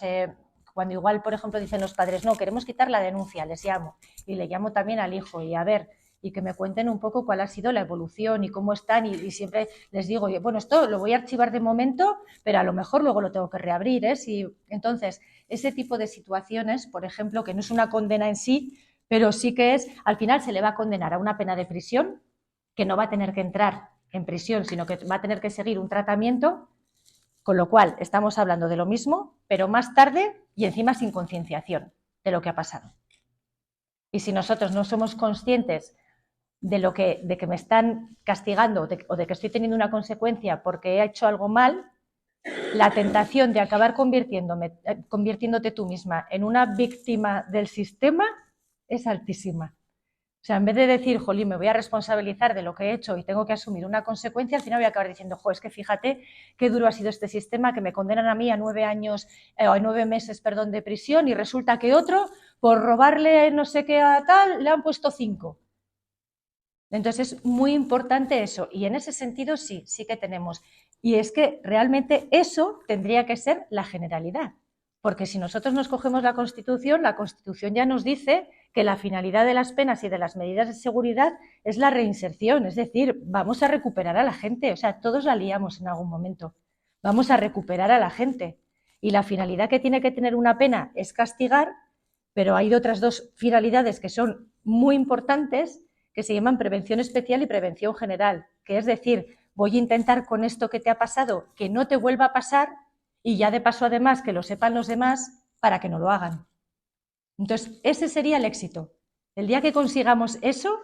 S2: igual, por ejemplo, dicen los padres, no, queremos quitar la denuncia, les llamo y le llamo también al hijo y a ver, y que me cuenten un poco cuál ha sido la evolución y cómo están y siempre les digo, bueno, esto lo voy a archivar de momento, pero a lo mejor luego lo tengo que reabrir, ¿eh? Entonces, ese tipo de situaciones, por ejemplo, que no es una condena en sí, pero sí que es, al final se le va a condenar a una pena de prisión, que no va a tener que entrar en prisión, sino que va a tener que seguir un tratamiento, con lo cual estamos hablando de lo mismo, pero más tarde y encima sin concienciación de lo que ha pasado. Y si nosotros no somos conscientes de que me están castigando o de que estoy teniendo una consecuencia porque he hecho algo mal, la tentación de acabar convirtiéndote tú misma en una víctima del sistema es altísima. O sea, en vez de decir, jolín, me voy a responsabilizar de lo que he hecho y tengo que asumir una consecuencia, al final voy a acabar diciendo, es que fíjate qué duro ha sido este sistema, que me condenan a mí a 9 meses de prisión y resulta que otro, por robarle no sé qué a tal, le han puesto 5. Entonces es muy importante eso y en ese sentido sí que tenemos. Y es que realmente eso tendría que ser la generalidad, porque si nosotros nos cogemos la Constitución ya nos dice que la finalidad de las penas y de las medidas de seguridad es la reinserción, es decir, vamos a recuperar a la gente, o sea, todos la liamos en algún momento, vamos a recuperar a la gente y la finalidad que tiene que tener una pena es castigar, pero hay otras dos finalidades que son muy importantes que se llaman prevención especial y prevención general, que es decir, voy a intentar con esto que te ha pasado que no te vuelva a pasar y ya de paso además que lo sepan los demás para que no lo hagan. Entonces, ese sería el éxito. El día que consigamos eso,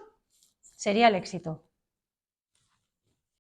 S2: sería el éxito.